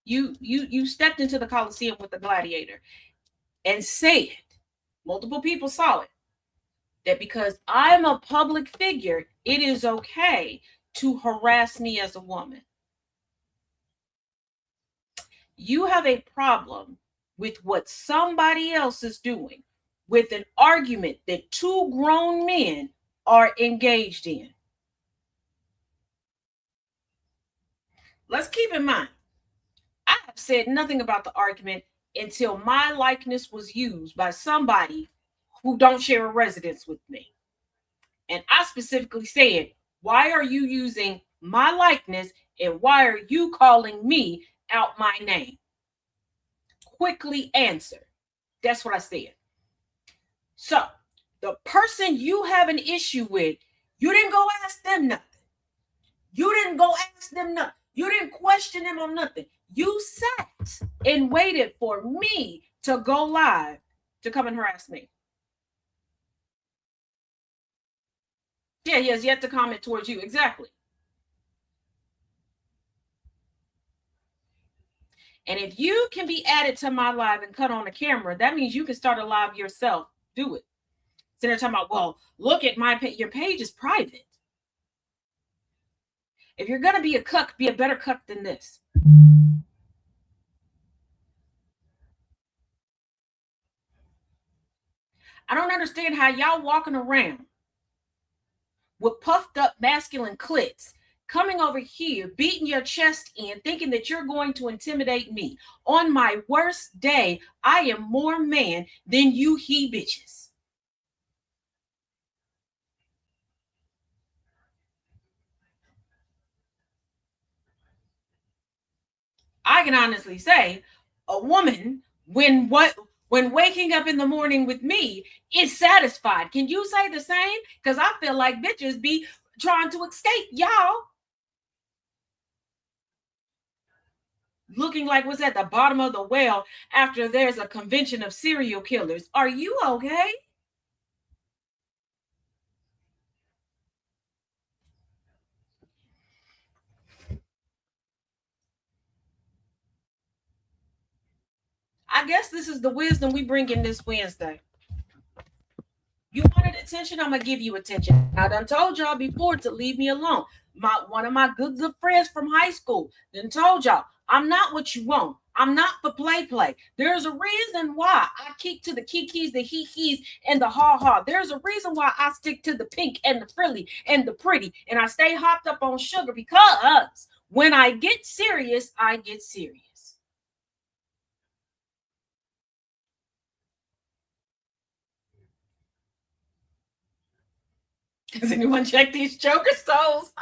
You stepped into the Coliseum with the gladiator and said, multiple people saw it, that because I'm a public figure, it is okay to harass me as a woman. You have a problem with what somebody else is doing, with an argument that two grown men are engaged in. Let's keep in mind, I have said nothing about the argument until my likeness was used by somebody who don't share a residence with me. And I specifically said, why are you using my likeness, and why are you calling me out my name? Quickly answer. That's what I said. So the person you have an issue with, you didn't go ask them nothing. You didn't go ask them nothing. You didn't question them on nothing. You sat and waited for me to go live to come and harass me. Yeah, he has yet to comment towards you. Exactly. And if you can be added to my live and cut on the camera, that means you can start a live yourself. Do it. So they're talking about, well, look at my page. Your page is private. If you're going to be a cuck, be a better cuck than this. I don't understand how y'all walking around with puffed up masculine clits, coming over here, beating your chest in, thinking that you're going to intimidate me. On my worst day, I am more man than you he bitches. I can honestly say a woman when waking up in the morning with me is satisfied. Can you say the same? Because I feel like bitches be trying to escape y'all, looking like what's at the bottom of the well after there's a convention of serial killers. Are you okay? I guess this is the wisdom we bring in this Wednesday. You wanted attention, I'm gonna give you attention. I done told y'all before to leave me alone. One of my good friends from high school then told y'all I'm not what you want. I'm not for play. There's a reason why I keep to the kikis, the hee-hees, and the ha-ha. There's a reason why I stick to the pink and the frilly and the pretty, and I stay hopped up on sugar because when I get serious, I get serious. Does anyone check these choker stoves?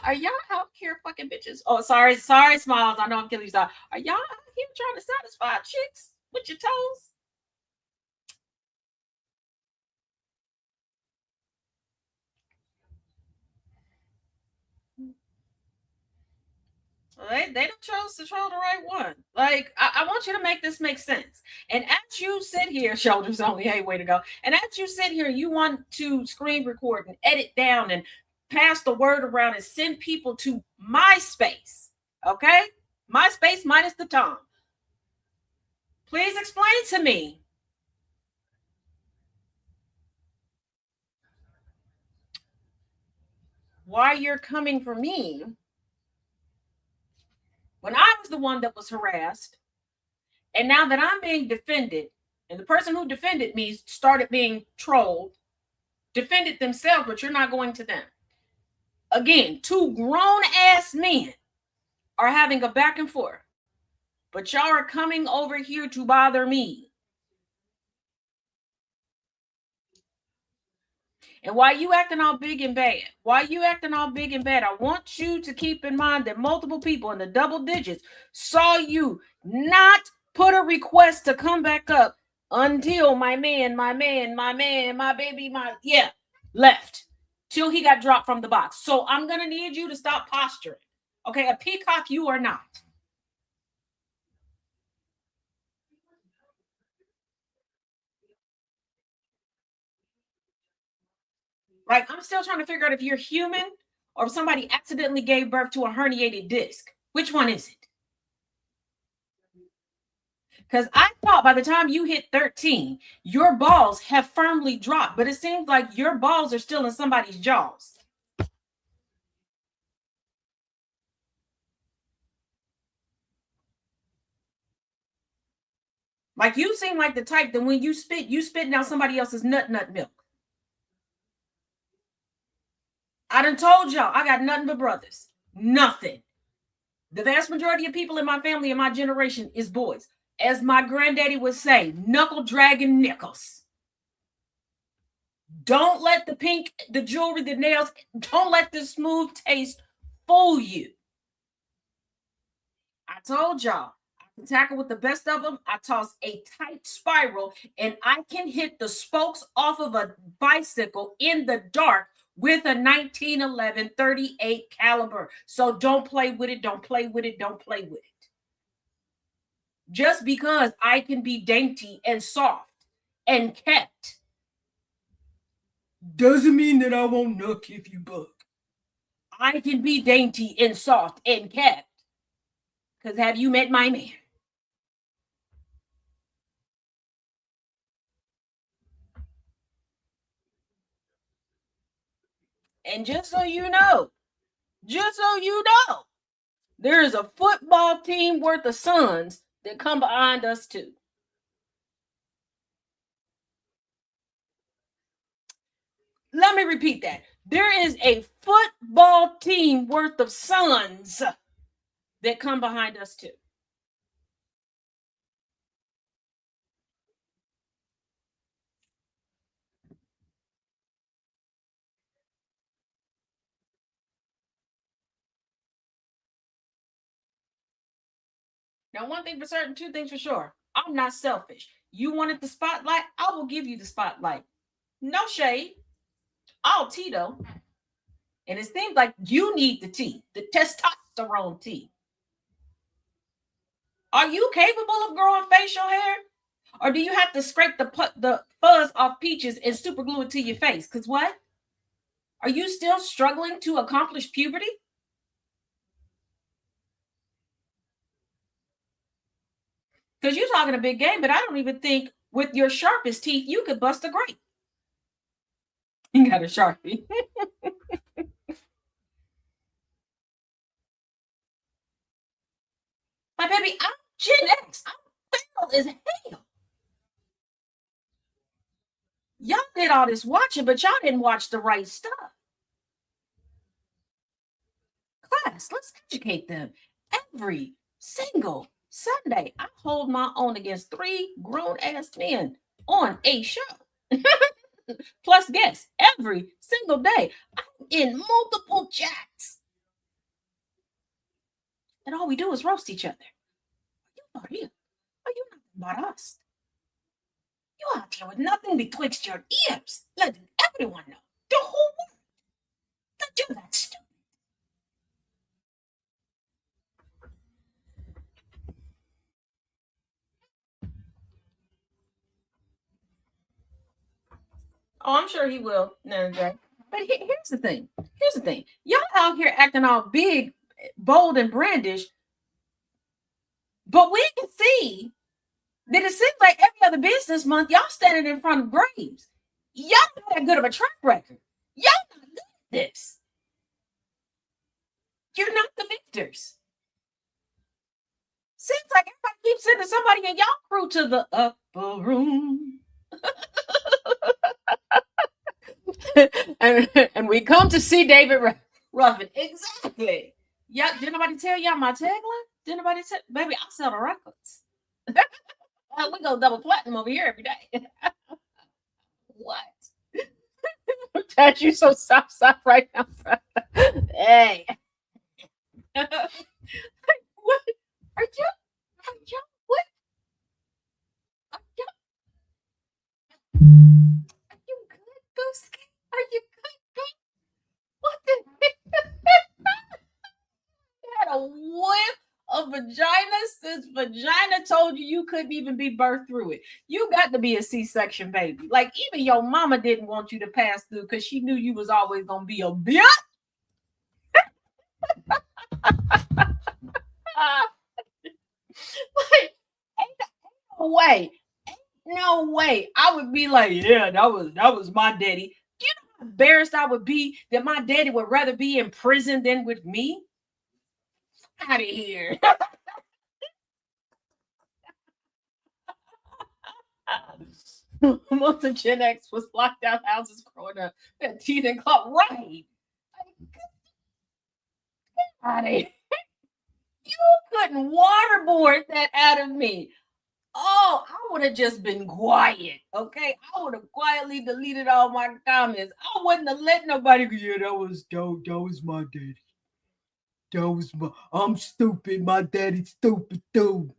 Are y'all out here fucking bitches? Oh, sorry, Smiles. I know I'm killing you. Are y'all out here trying to satisfy chicks with your toes? They don't chose to troll the right one. Like, I want you to make this make sense. And as you sit here, shoulders only, hey, way to go. And as you sit here, you want to screen record and edit down and pass the word around and send people to MySpace. Okay? MySpace minus the Tom. Please explain to me why you're coming for me when I was the one that was harassed. And now that I'm being defended, and the person who defended me started being trolled, defended themselves, but you're not going to them. Again, two grown ass men are having a back and forth, but y'all are coming over here to bother me. And why you acting all big and bad? Why you acting all big and bad? I want you to keep in mind that multiple people in the double digits saw you not put a request to come back up until my baby, left till he got dropped from the box. So I'm gonna need you to stop posturing. Okay, a peacock you are not. Like, I'm still trying to figure out if you're human or if somebody accidentally gave birth to a herniated disc. Which one is it? Because I thought by the time you hit 13, your balls have firmly dropped, but it seems like your balls are still in somebody's jaws. Like, you seem like the type that when you spit out somebody else's nut milk. I done told y'all I got nothing but brothers. Nothing. The vast majority of people in my family and my generation is boys. As my granddaddy would say, knuckle dragging nickels. Don't let the pink, the jewelry, the nails, don't let the smooth taste fool you. I told y'all, I can tackle with the best of them. I toss a tight spiral and I can hit the spokes off of a bicycle in the dark with a 1911 38 caliber. So don't play with it. Don't play with it. Don't play with it. Just because I can be dainty and soft and kept doesn't mean that I won't nuck if you buck. I can be dainty and soft and kept. Because have you met my man? And just so you know, there is a football team worth of sons that come behind us too. Let me repeat that. There is a football team worth of sons that come behind us too. Now, one thing for certain, two things for sure. I'm not selfish. You wanted the spotlight, I will give you the spotlight. No shade. All tea though. And it seems like you need the tea, the testosterone tea. Are you capable of growing facial hair? Or do you have to scrape the fuzz off peaches and super glue it to your face? Because what? Are you still struggling to accomplish puberty? Because you're talking a big game, but I don't even think with your sharpest teeth you could bust a grape. You got a Sharpie. My baby, I'm Gen X. I'm feral as hell. Y'all did all this watching, but y'all didn't watch the right stuff. Class, let's educate them. Every single Sunday, I hold my own against 3 grown ass men on a show. Plus guests every single day. I'm in multiple chats. And all we do is roast each other. You are you. Are you nothing but us? You out here with nothing betwixt your ears, letting everyone know, the whole world, that you're that stupid. Oh, I'm sure he will, Jack. But here's the thing. Here's the thing. Y'all out here acting all big, bold, and brandish, but we can see that it seems like every other business month, y'all standing in front of graves. Y'all not that good of a track record. Y'all not good at this. You're not the victors. Seems like everybody keeps sending somebody in y'all crew to the upper room. and we come to see David Ruffin. Exactly. Yeah, did nobody tell y'all my tagline? Did nobody tell? Baby, I sell the records. We go double platinum over here every day. What? Dad, you so soft right now. Hey. What? Are you? What? Are you good, Booski? Are you good? What the? Had a whiff of vagina since vagina told you you couldn't even be birthed through it. You got to be a C-section baby. Like even your mama didn't want you to pass through because she knew you was always gonna be a bitch. Like, ain't no way. I would be like, yeah, that was my daddy. Do you know how embarrassed I would be that my daddy would rather be in prison than with me? Out of here. Most of Gen X was locked out houses growing up. Had teeth and claw. Right. Out of here. You couldn't waterboard that out of me. Oh, I would have just been quiet. Okay. I would have quietly deleted all my comments. I wouldn't have let nobody go, yeah, that was my daddy. I'm stupid. My daddy's stupid too.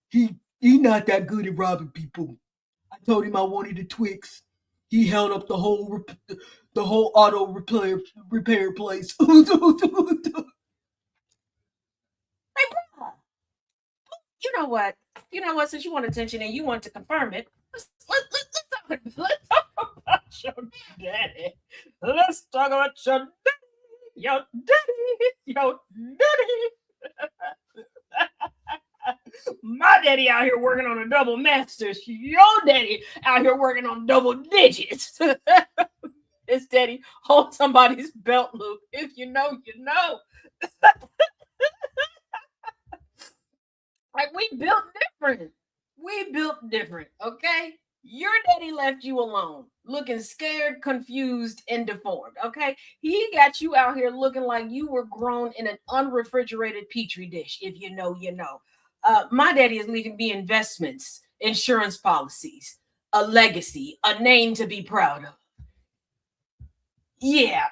He not that good at robbing people. I told him I wanted a Twix. He held up the whole auto repair place. Hey, bro. You know what? Since you want attention and you want to confirm it, let's talk about your daddy. Let's talk about your daddy. Your daddy. My daddy out here working on a double masters. Your daddy out here working on double digits. His daddy hold somebody's belt loop. If you know, you know. Like we built different. Okay. Your daddy left you alone, looking scared, confused, and deformed. Okay. He got you out here looking like you were grown in an unrefrigerated petri dish. If you know, you know. My daddy is leaving me investments, insurance policies, a legacy, a name to be proud of. Yeah.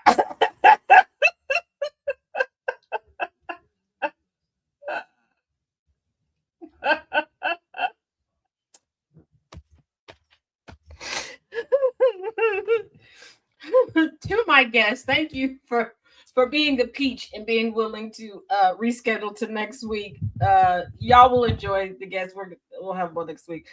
To my guests, thank you for being a peach and being willing to reschedule to next week. Y'all will enjoy the guests. We'll have more next week.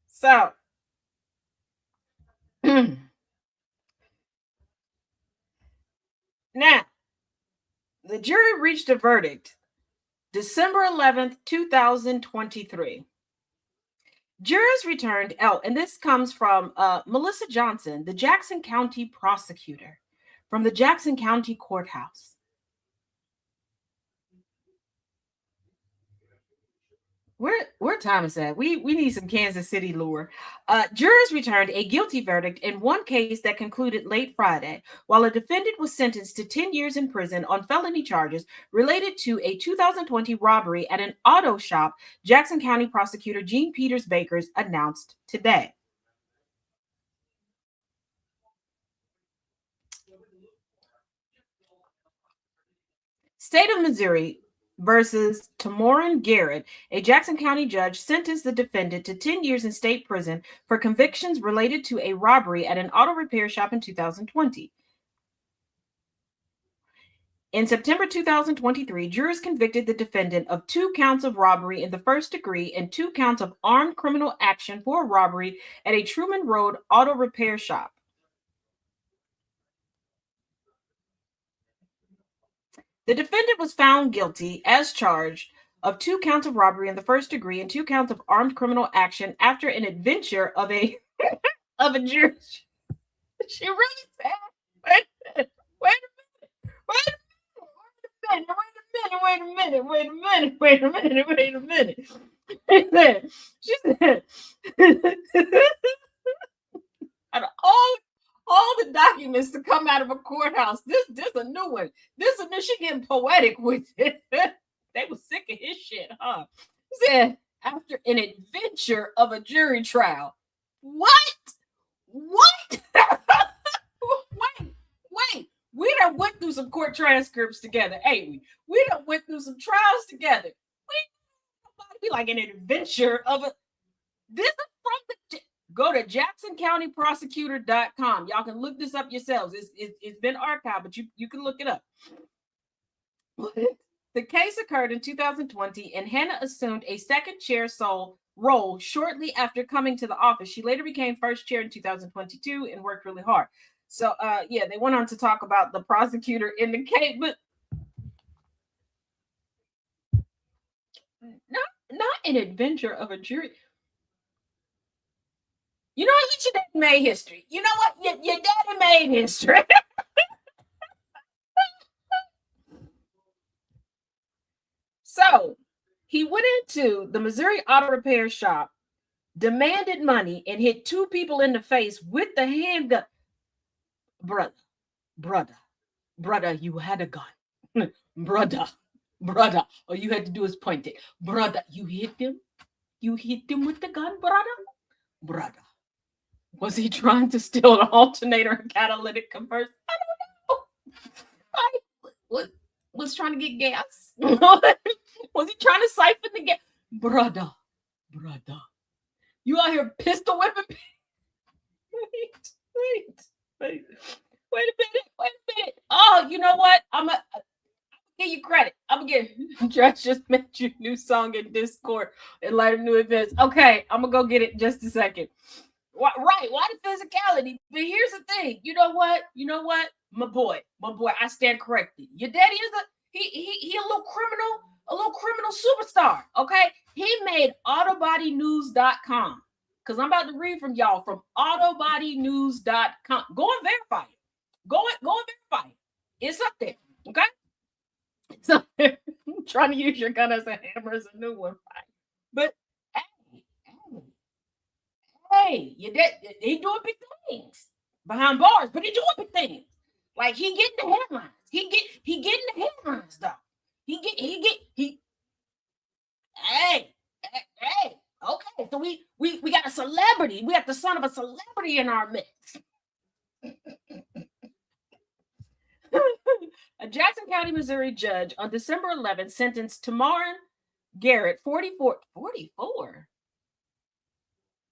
So now the jury reached a verdict December 11th, 2023. Jurors returned. Oh, and this comes from Melissa Johnson, the Jackson County prosecutor from the Jackson County Courthouse. Where time is that? We need some Kansas City lure. Jurors returned a guilty verdict in one case that concluded late Friday, while a defendant was sentenced to 10 years in prison on felony charges related to a 2020 robbery at an auto shop. Jackson County prosecutor Gene Peters Bakers announced today. State of Missouri versus Tamorin Garrett, a Jackson County judge sentenced the defendant to 10 years in state prison for convictions related to a robbery at an auto repair shop in 2020. In September 2023, jurors convicted the defendant of 2 counts of robbery in the first degree and 2 counts of armed criminal action for robbery at a Truman Road auto repair shop. The defendant was found guilty as charged of 2 counts of robbery in the first degree and 2 counts of armed criminal action after an adventure of a of a jury. She really said, wait a minute. She said, out of all the documents to come out of a courthouse, this a new one. This a new. She getting poetic with it. They was sick of his shit, huh? Said after an adventure of a jury trial. What? Wait. We done went through some court transcripts together, ain't we? We done went through some trials together. We be like an adventure of a. This is from the. Go to jacksoncountyprosecutor.com. Y'all can look this up yourselves. It's been archived, but you can look it up. The case occurred in 2020, and Hannah assumed a second chair role shortly after coming to the office. She later became first chair in 2022 and worked really hard. So, they went on to talk about the prosecutor in the case, but not an adventure of a jury. You know what? Your daddy made history. You know what? Your daddy made history. So he went into the Missouri auto repair shop, demanded money, and hit 2 people in the face with the handgun. Brother, you had a gun. brother. All you had to do is point it. Brother, you hit him? You hit him with the gun, brother? Was he trying to steal an alternator and catalytic converter? I don't know. I was trying to get gas. Was he trying to siphon the gas? Brother. You out here pistol whipping? Wait a minute. Oh, you know what? I'm going to give you credit. I'm going to get Josh just made you a new song in Discord in light of new events. Okay, I'm going to go get it in just a second. Why the physicality? But here's the thing. You know what? My boy, I stand corrected. Your daddy is he a little criminal superstar. Okay, he made autobodynews.com. Because I'm about to read from y'all from autobodynews.com. Go and verify it. Go and verify it. It's up there. Okay. It's up there. I'm trying to use your gun as a hammer as a new one. But hey, he doing big things behind bars, but he doing big things. Like he getting the headlines. He getting the headlines though. He. Hey. Okay, so we got a celebrity. We got the son of a celebrity in our midst. A Jackson County, Missouri judge on December 11th sentenced Tamarin Garrett, 44.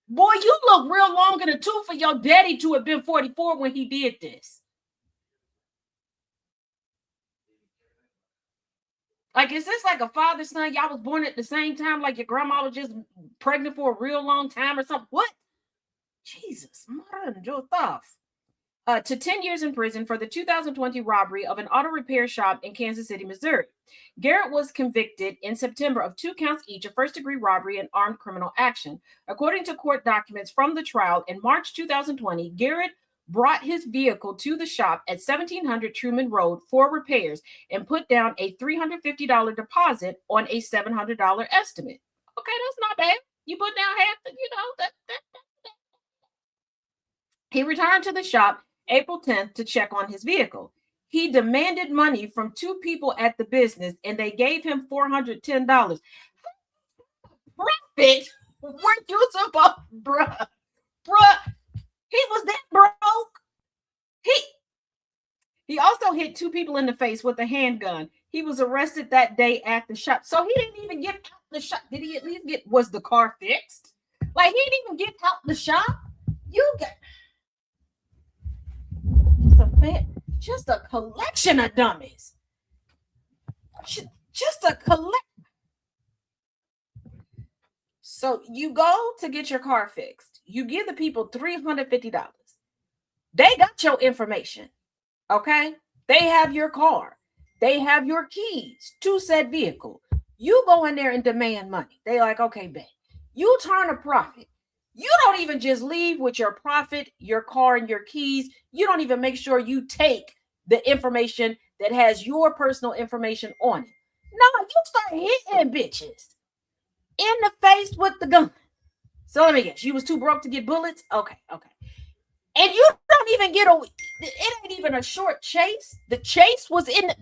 Boy, you look real long in the tooth for your daddy to have been 44 when he did this. Like, is this like a father son? Y'all was born at the same time, like your grandma was just pregnant for a real long time or something? What? Jesus, modern Joe Thuff. To 10 years in prison for the 2020 robbery of an auto repair shop in Kansas City, Missouri. Garrett was convicted in September of 2 counts each of first-degree robbery and armed criminal action. According to court documents from the trial, in March 2020, Garrett brought his vehicle to the shop at 1700 Truman Road for repairs and put down a $350 deposit on a $700 estimate. Okay, that's not bad. You put down half, that. He returned to the shop April 10th to check on his vehicle. He demanded money from 2 people at the business, and they gave him $410. Profit? Weren't you supposed, bruh? He was that broke. He also hit 2 people in the face with a handgun. He was arrested that day at the shop. So he didn't even get out the shop. Did he at least was the car fixed? Like, he didn't even get out the shop. Just a collection of dummies. Just a collect. So you go to get your car fixed. You give the people $350. They got your information. Okay? They have your car. They have your keys to said vehicle. You go in there and demand money. They like, okay, bet. You turn a profit. You don't even just leave with your profit, your car, and your keys. You don't even make sure you take the information that has your personal information on it. No, you start hitting bitches in the face with the gun. So let me guess, you was too broke to get bullets? Okay. And you don't even get it ain't even a short chase. The chase was in the,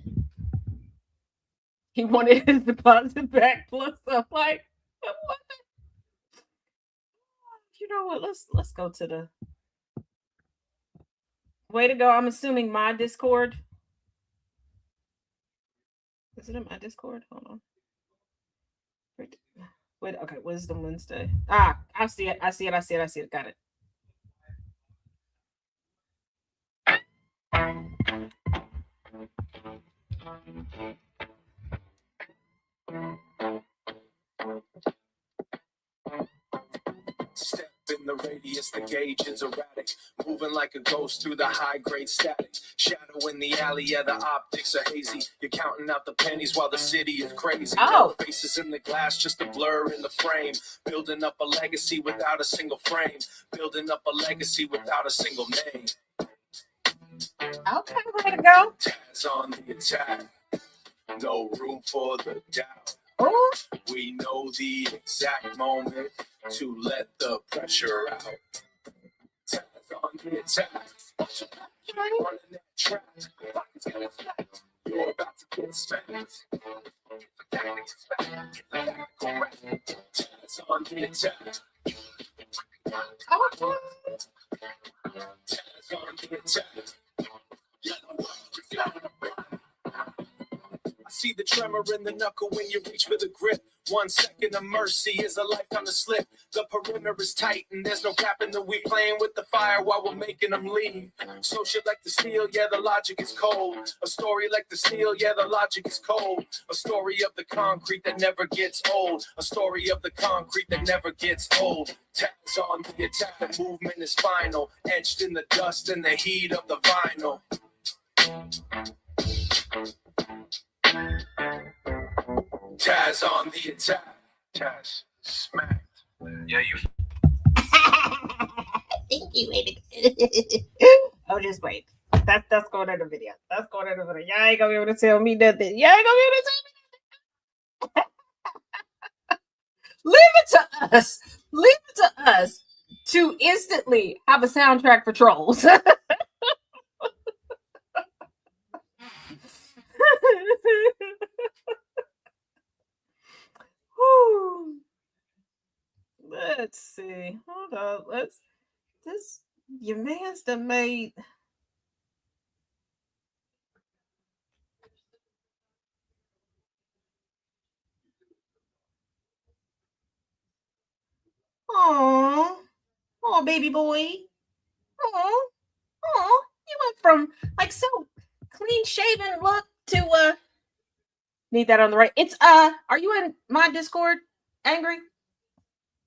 he wanted his deposit back plus stuff like, what? You know what? Let's go to the way to go. I'm assuming my Discord. Is it in my Discord? Hold on. Wait, okay, Wisdom Wednesday. I see it. Got it. Step in the radius, the gauge is erratic. Moving like a ghost through the high-grade static. Shadow in the alley, yeah, the optics are hazy. You're counting out the pennies while the city is crazy. Oh. No faces in the glass, just a blur in the frame. Building up a legacy without a single frame. Building up a legacy without a single name. Okay, way to go. Taz on the attack. No room for the doubt. Oh. We know the exact moment to let the pressure out. Taz on the attack. Running that track. Pockets gonna flat. You're about to get smacked. Taz on the attack. Oh. Taz on the attack. I see the tremor in the knuckle when you reach for the grip. 1 second of mercy is a lifetime to slip. The perimeter is tight and there's no gap in the we playing with the fire while we're making them leave. So shit like the steel, yeah, the logic is cold. A story like the steel, yeah, the logic is cold. A story of the concrete that never gets old. A story of the concrete that never gets old. Taz on the attack, the movement is final. Etched in the dust and the heat of the vinyl. Taz on the attack. Taz smacked. Yeah, you. Thank you, baby. Oh, just wait. That's going in the video. Y'all ain't gonna be able to tell me nothing. Leave it to us to instantly have a soundtrack for trolls. Let's see. Hold on. Let's this your man's done made. Oh, oh, baby boy. Oh, oh. You went from like so clean shaven look to need that on the right. It's are you in my Discord, Angry?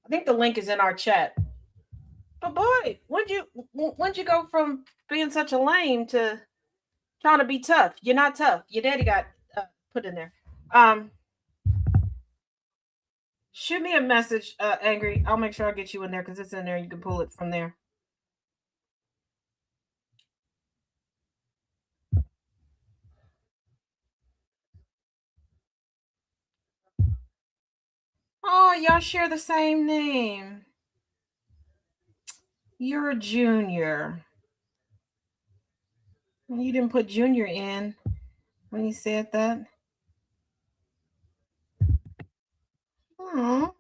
I think the link is in our chat. But boy, when'd you go from being such a lame to trying to be tough? You're not tough. Your daddy got put in there. Um, Shoot me a message, Angry. I'll make sure I get you in there because it's in there. You can pull it from there. Oh, y'all share the same name. You're a junior. You didn't put junior in when you said that. Oh,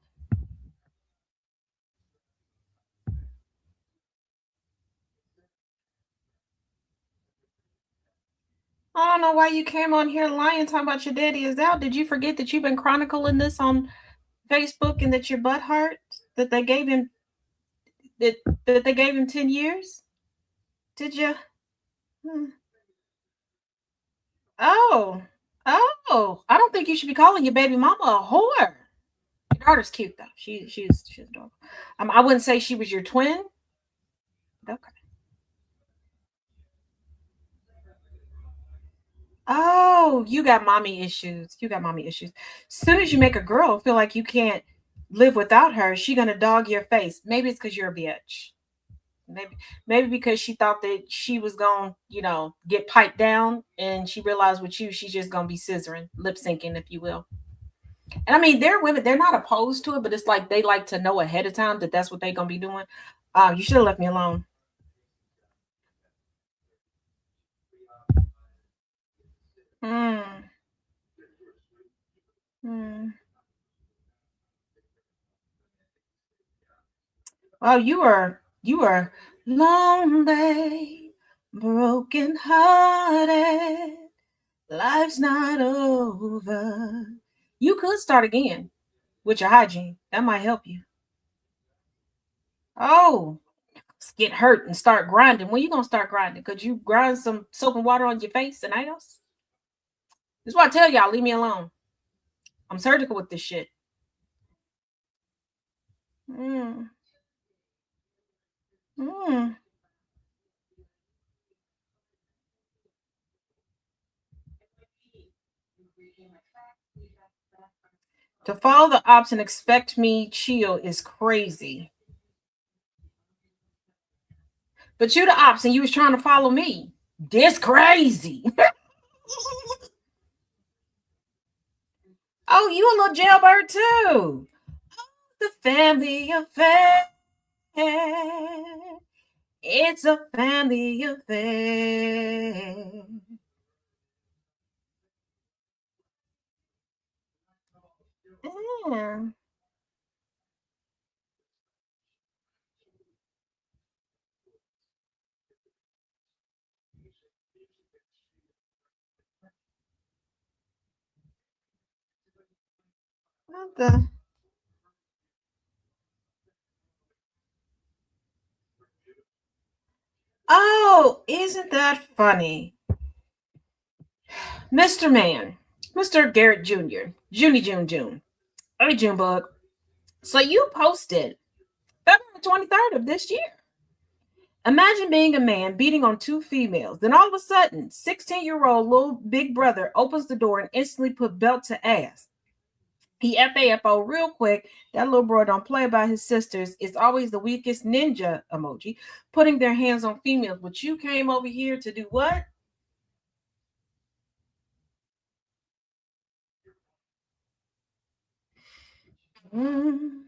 I don't know why you came on here lying, talking about your daddy is out. Did you forget that you've been chronicling this on Facebook and that your butt hurt? That they gave him that that they gave him 10 years? Did you? Hmm. Oh, oh! I don't think you should be calling your baby mama a whore. Your daughter's cute though. She's adorable. I wouldn't say she was your twin. Okay. Oh, you got mommy issues. You got mommy issues. Soon as you make a girl feel like you can't live without her, she gonna dog your face. Maybe it's because you're a bitch. Maybe because she thought that she was gonna, get piped down, and she realized with you, she's just gonna be scissoring, lip syncing, if you will. And I mean, they're women; they're not opposed to it, but it's like they like to know ahead of time that that's what they're gonna be doing. You should have left me alone. Mm, mm. Oh, you were lonely, broken hearted. Life's not over. You could start again with your hygiene. That might help you. Oh, get hurt and start grinding. When you gonna start grinding? Could you grind some soap and water on your face and items? This is why I tell y'all, leave me alone. I'm surgical with this shit. Mm, mm. To follow the ops and expect me chill is crazy. But you the ops and you was trying to follow me. This crazy. Oh, you a little jailbird too. The family affair. It's a family affair. Yeah. What the? Oh, isn't that funny? Mr. Man, Mr. Garrett Jr., Junie June June. Hey, Junebug. So you posted February 23rd of this year. Imagine being a man beating on two females. Then all of a sudden, 16-year-old little big brother opens the door and instantly put belt to ass. He FAFO real quick. That little bro don't play about his sisters. It's always the weakest ninja emoji, putting their hands on females. But you came over here to do what? Mm,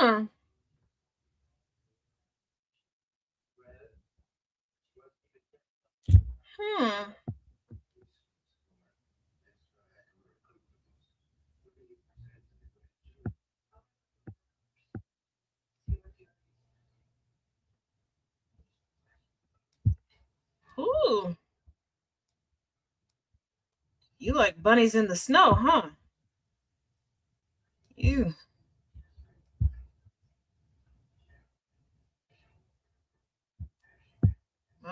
Hmm. Hmm. Ooh. You like bunnies in the snow, huh? You.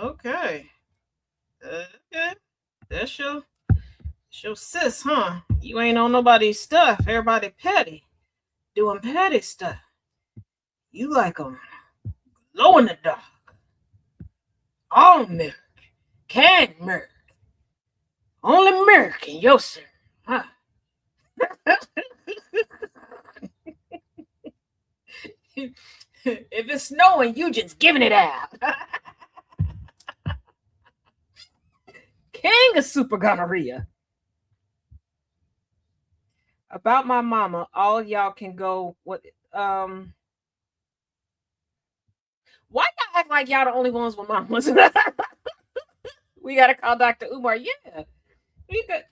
Okay. Okay. That's your sis, huh? You ain't on nobody's stuff. Everybody petty. Doing petty stuff. You like them glow in the dark. All milk. Canned milk. Only milk in your cereal, huh? If it's snowing, you just giving it out. King of super gonorrhea. About my mama, all of y'all can go. Why y'all act like y'all the only ones with mamas? We gotta call Dr. Umar. Yeah. We got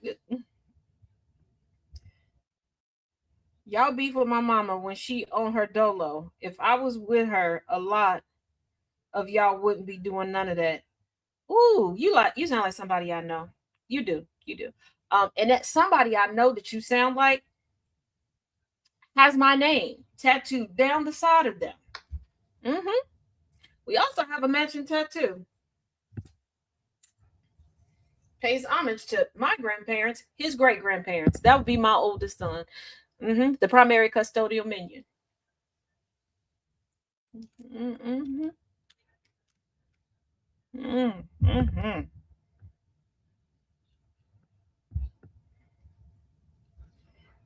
y'all beef with my mama when she on her dolo. If I was with her, a lot of y'all wouldn't be doing none of that. Ooh, you sound like somebody I know. You do. You do. And that somebody I know that you sound like has my name tattooed down the side of them. Mm-hmm. We also have a matching tattoo. Pays homage to my grandparents, his great grandparents. That would be my oldest son. Mm-hmm. The primary custodial minion. Mm-hmm. Mm-hmm.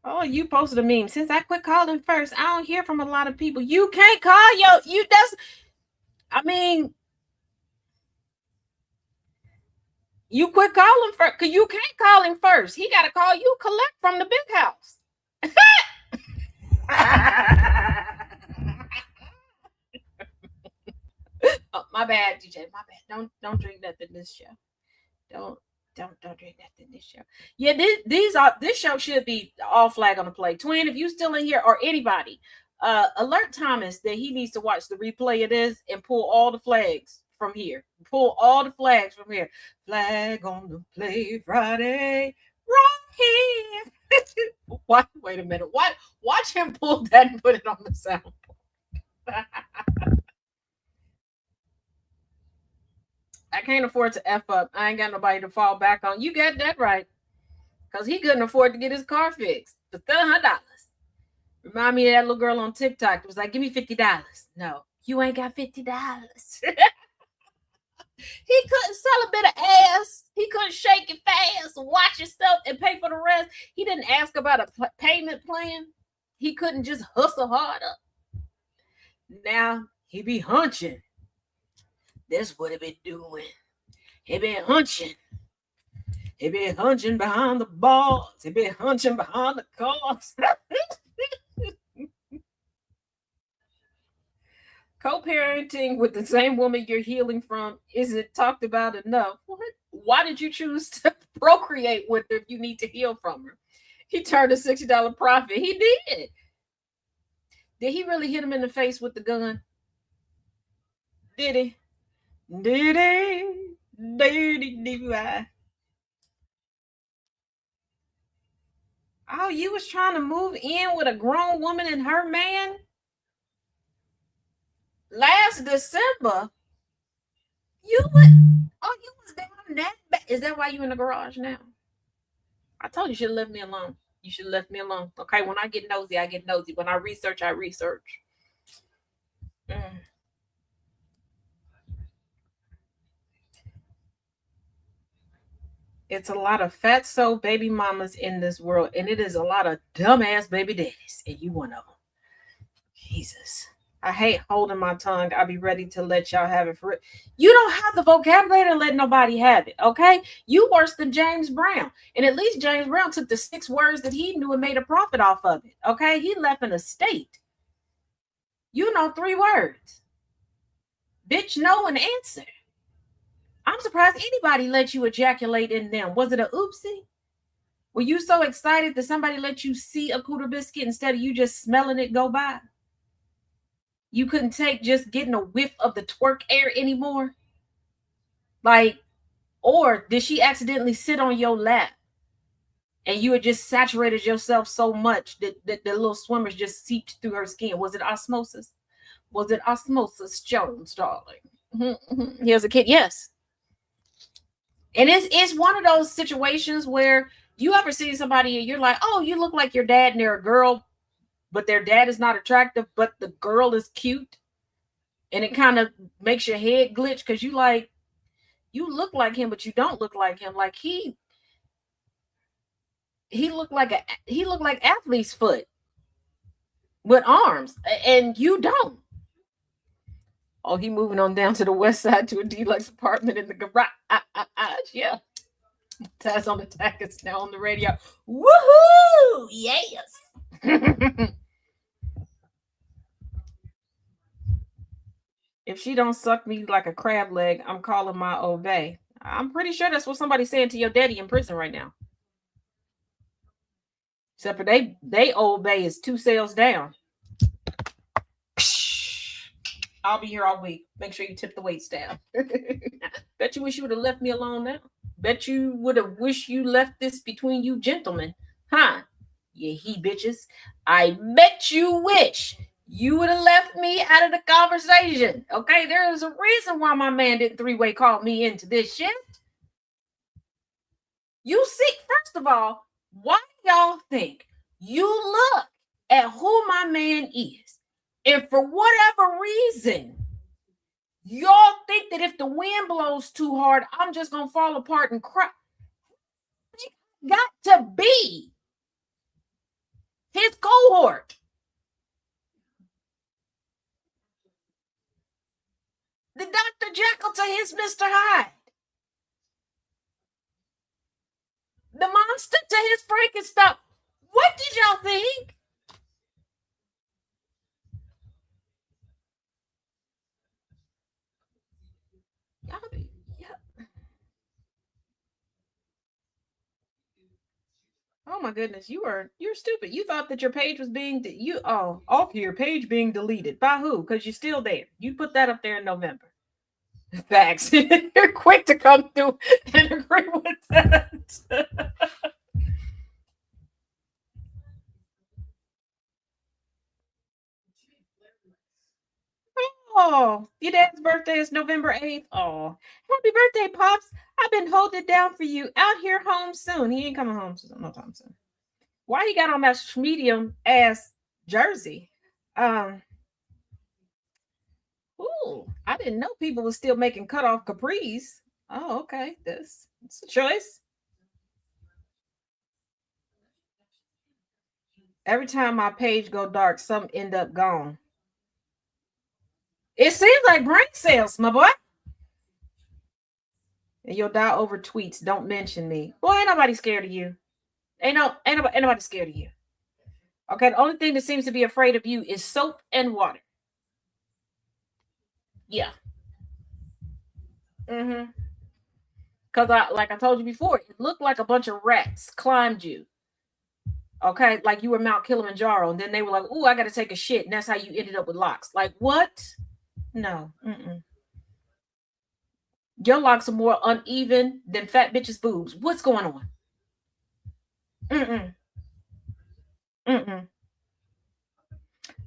Oh, you posted a meme. Since I quit calling first, I don't hear from a lot of people. You can't call you. That's. I mean, you quit calling first because you can't call him first. He got to call you. Collect from the big house. Oh, my bad, DJ. My bad. Don't drink nothing this show. Don't don't drink nothing this show. Yeah, this show should be all flag on the play. Twin, if you still in here or anybody, alert Thomas that he needs to watch the replay of this and pull all the flags from here. Pull all the flags from here. Flag on the play Friday, right here. What? Wait a minute. What? Watch him pull that and put it on the soundboard. I can't afford to F up. I ain't got nobody to fall back on. You got that right. Because he couldn't afford to get his car fixed for $100. Remind me of that little girl on TikTok that was like, give me $50. No, you ain't got $50. He couldn't sell a bit of ass. He couldn't shake it fast, watch yourself, and pay for the rest. He didn't ask about a payment plan. He couldn't just hustle harder. Now he be hunching. That's what he been doing. He been hunching. He been hunching behind the bars. He been hunching behind the cars. Co-parenting with the same woman you're healing from isn't talked about enough. What? Why did you choose to procreate with her if you need to heal from her? He turned a $60 profit. He did. Did he really hit him in the face with the gun? Did he? Did he? Did he? Did I? Oh, you was trying to move in with a grown woman and her man? Last December, you was down that bad. Is that why you in the garage now? I told you, you should have left me alone. You should have left me alone. Okay, when I get nosy, I get nosy. When I research, I research. It's a lot of fat soul baby mamas in this world, and it is a lot of dumbass baby daddies, and you one of them. Jesus. I hate holding my tongue. I'll be ready to let y'all have it for it. You don't have the vocabulary to let nobody have it, okay? You worse than James Brown. And at least James Brown took the 6 words that he knew and made a profit off of it, okay? He left an estate. You know 3 words. Bitch, no, and answer. I'm surprised anybody let you ejaculate in them. Was it a oopsie? Were you so excited that somebody let you see a cooter biscuit instead of you just smelling it go by? You couldn't take just getting a whiff of the twerk air anymore? Like, or did she accidentally sit on your lap and you had just saturated yourself so much that the little swimmers just seeped through her skin? Was it osmosis? Was it osmosis, Jones, darling? Here's a kid. Yes. And it's one of those situations where you ever see somebody and you're like, oh, you look like your dad, and they're a girl, but their dad is not attractive, but the girl is cute. And it kind of makes your head glitch because you look like him, but you don't look like him. Like he looked like athlete's foot with arms, and you don't. Oh, he moving on down to the west side to a deluxe apartment in the garage. Yeah. Taz on the Tack is now on the radio. Woohoo! Yes. If she don't suck me like a crab leg, I'm calling my obey. I'm pretty sure that's what somebody's saying to your daddy in prison right now. Except for they obey is 2 cells down. I'll be here all week. Make sure you tip the wait staff. Bet you wish you would have left me alone now. Bet you would have wished you left this between you gentlemen. Huh? You he bitches. I bet you wish you would have left me out of the conversation. Okay, there is a reason why my man didn't 3-way call me into this shit. You see, first of all, why do y'all think you look at who my man is, and for whatever reason, y'all think that if the wind blows too hard, I'm just gonna fall apart and cry? It got to be his cohort. The Dr. Jekyll to his Mr. Hyde. The monster to his Frankenstein. What did y'all think? Oh my goodness, you're stupid. You thought that your page was being off your page being deleted. By who? Because you're still there. You put that up there in November. Facts. You're quick to come through and agree with that. Oh, your dad's birthday is November 8th. Oh, happy birthday, Pops. I've been holding it down for you. Out here home soon. He ain't coming home no time soon. Why he got on that medium ass jersey? Ooh, I didn't know people were still making cutoff capris. Oh, okay. It's a choice. Every time my page go dark, some end up gone. It seems like brain cells, my boy. And you'll die over tweets. Don't mention me. Boy, ain't nobody scared of you. Ain't nobody scared of you. Okay, the only thing that seems to be afraid of you is soap and water. Yeah. Mm-hmm. Because like I told you before, it looked like a bunch of rats climbed you. Okay, like you were Mount Kilimanjaro, and then they were like, "Ooh, I got to take a shit," and that's how you ended up with locks. Like what? No. Your locks are more uneven than fat bitches' boobs. What's going on?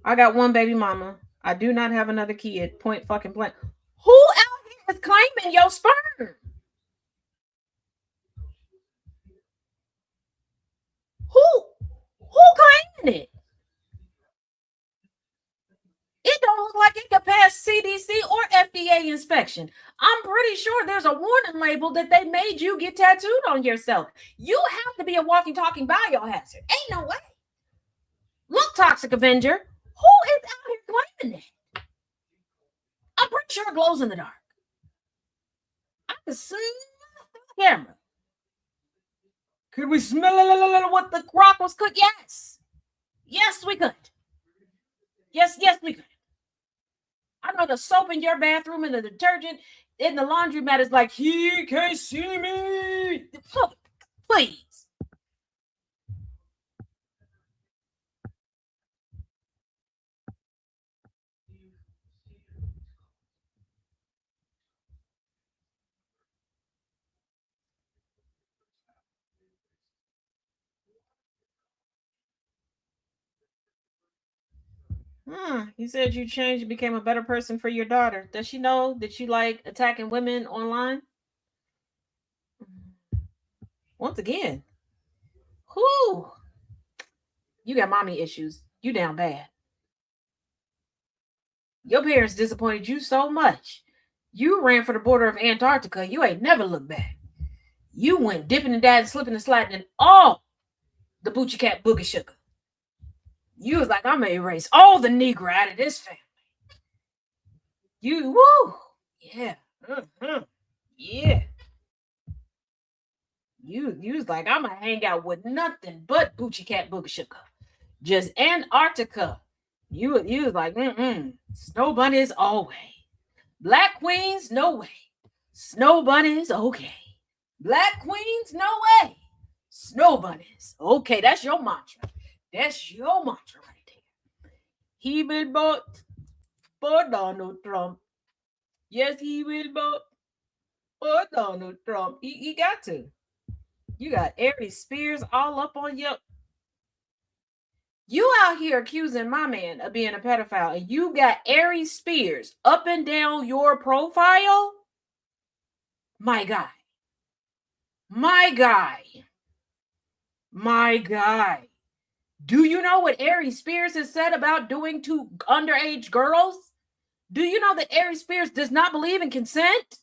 I got one baby mama. I do not have another kid. Point fucking blank. Who out here is claiming your sperm? Who claiming it? It don't look like it could pass CDC or FDA inspection. I'm pretty sure there's a warning label that they made you get tattooed on yourself. You have to be a walking, talking biohazard. Ain't no way. Look, Toxic Avenger, who is out here claiming that? I'm pretty sure it glows in the dark. I can see the camera. Could we smell what the crock was cooked? Yes. Yes, we could. Yes, we could. I know the soap in your bathroom and the detergent in the laundromat is like, he can't see me. Please. You said you changed and became a better person for your daughter. Does she know that you like attacking women online? Once again, whoo, you got mommy issues. You down bad. Your parents disappointed you so much. You ran for the border of Antarctica. You ain't never looked back. You went dipping and dabbing, slipping and sliding in all the Boochie Cat Boogie Sugar. You was like, I'm gonna erase all the Negro out of this family. You, woo, yeah, yeah. You was like, I'm gonna hang out with nothing but Boochie Cat Boogie Sugar. Just Antarctica. You was like, snow bunnies always. Black queens, no way. Snow bunnies, okay. Black queens, no way. Snow bunnies, okay. That's your mantra. That's your mantra right there. He will vote for Donald Trump. Yes, he will vote for Donald Trump. He got to. You got Aries Spears all up on you. You out here accusing my man of being a pedophile, and you got Aries Spears up and down your profile? My guy. My guy. My guy. Do you know what Aries Spears has said about doing to underage girls? Do you know that Aries Spears does not believe in consent?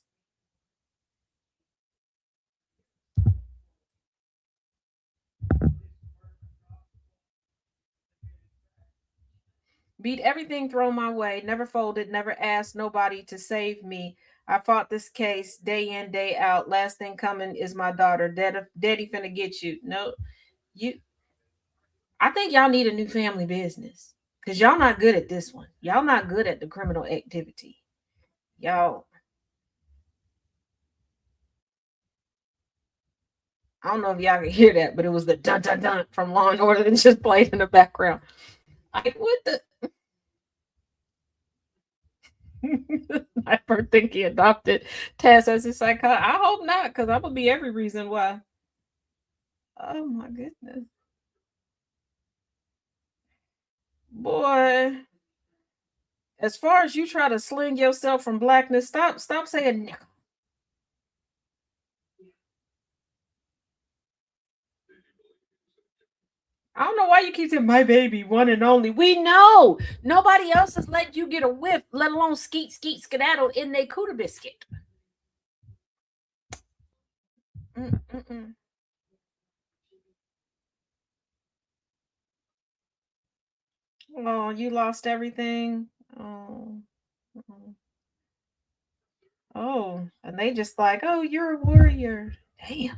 Beat everything thrown my way, never folded, never asked nobody to save me. I fought this case day in, day out. Last thing coming is my daughter. Daddy finna get you. No, you. I think y'all need a new family business because y'all not good at this one. Y'all not good at the criminal activity. Y'all. I don't know if y'all can hear that, but it was the dun dun dun from Law and Order that just played in the background. Like what the. I first think he adopted Tess as his psychiatrist. I hope not, because that would be every reason why. Oh my goodness. Boy. As far as you try to sling yourself from blackness, stop saying nigga. I don't know why you keep saying my baby, one and only. We know nobody else has let you get a whiff, let alone skeet skedaddle in their cooter biscuit. Oh, you lost everything. Oh. Oh, and they just like, oh, you're a warrior. Damn.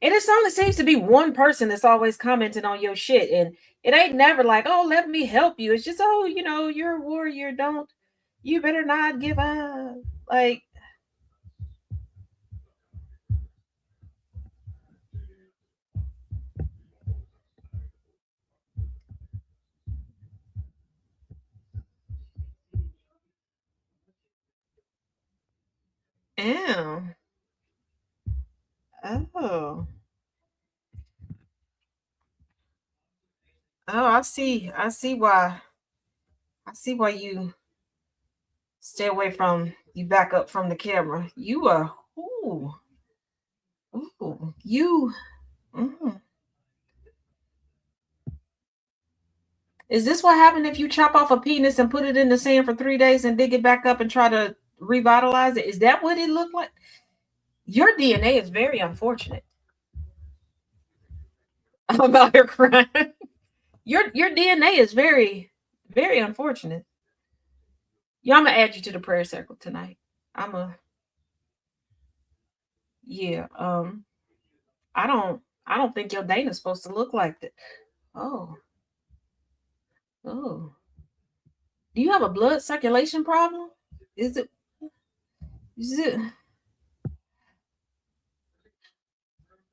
And it only seems to be one person that's always commenting on your shit. And it ain't never like, oh, let me help you. It's just, oh, you're a warrior. You better not give up. Like, ew. Oh. Oh, I see. I see why you stay away from, you back up from the camera. You are, you. Mm. Is this what happened if you chop off a penis and put it in the sand for 3 days and dig it back up and try to revitalize it? Is that what it looked like? Your DNA is very unfortunate. I'm out here crying. Your DNA is very, very unfortunate. Yeah, I'm gonna add you to the prayer circle tonight. Yeah. I don't think your Dana's supposed to look like that. Oh, oh. Do you have a blood circulation problem? Is it?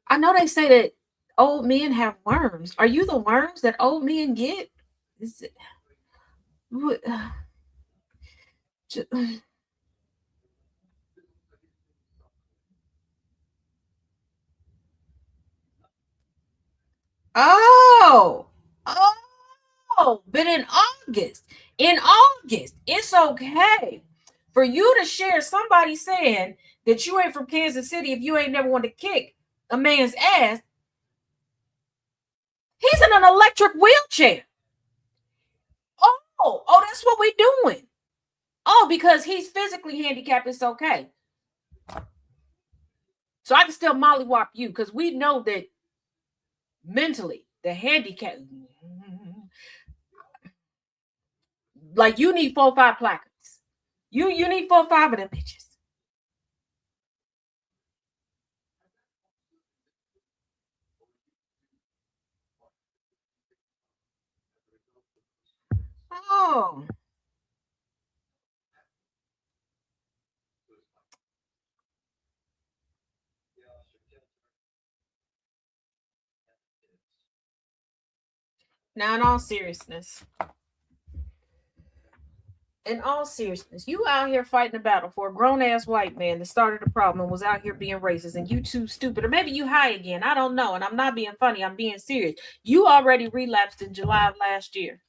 I know they say that old men have worms. Are you the worms that old men get? Is it? What? Oh, but in August, it's okay for you to share somebody saying that you ain't from Kansas City if you ain't never want to kick a man's ass. He's in an electric wheelchair. That's what we're doing. Oh, because he's physically handicapped, it's okay. So I can still mollywop you because we know that mentally the handicap, like you need 4 or 5 placards. You need 4 or 5 of them bitches. Oh. Now, in all seriousness, you out here fighting a battle for a grown-ass white man that started the problem and was out here being racist, and you too stupid, or maybe you high again. I don't know, and I'm not being funny. I'm being serious. You already relapsed in July of last year.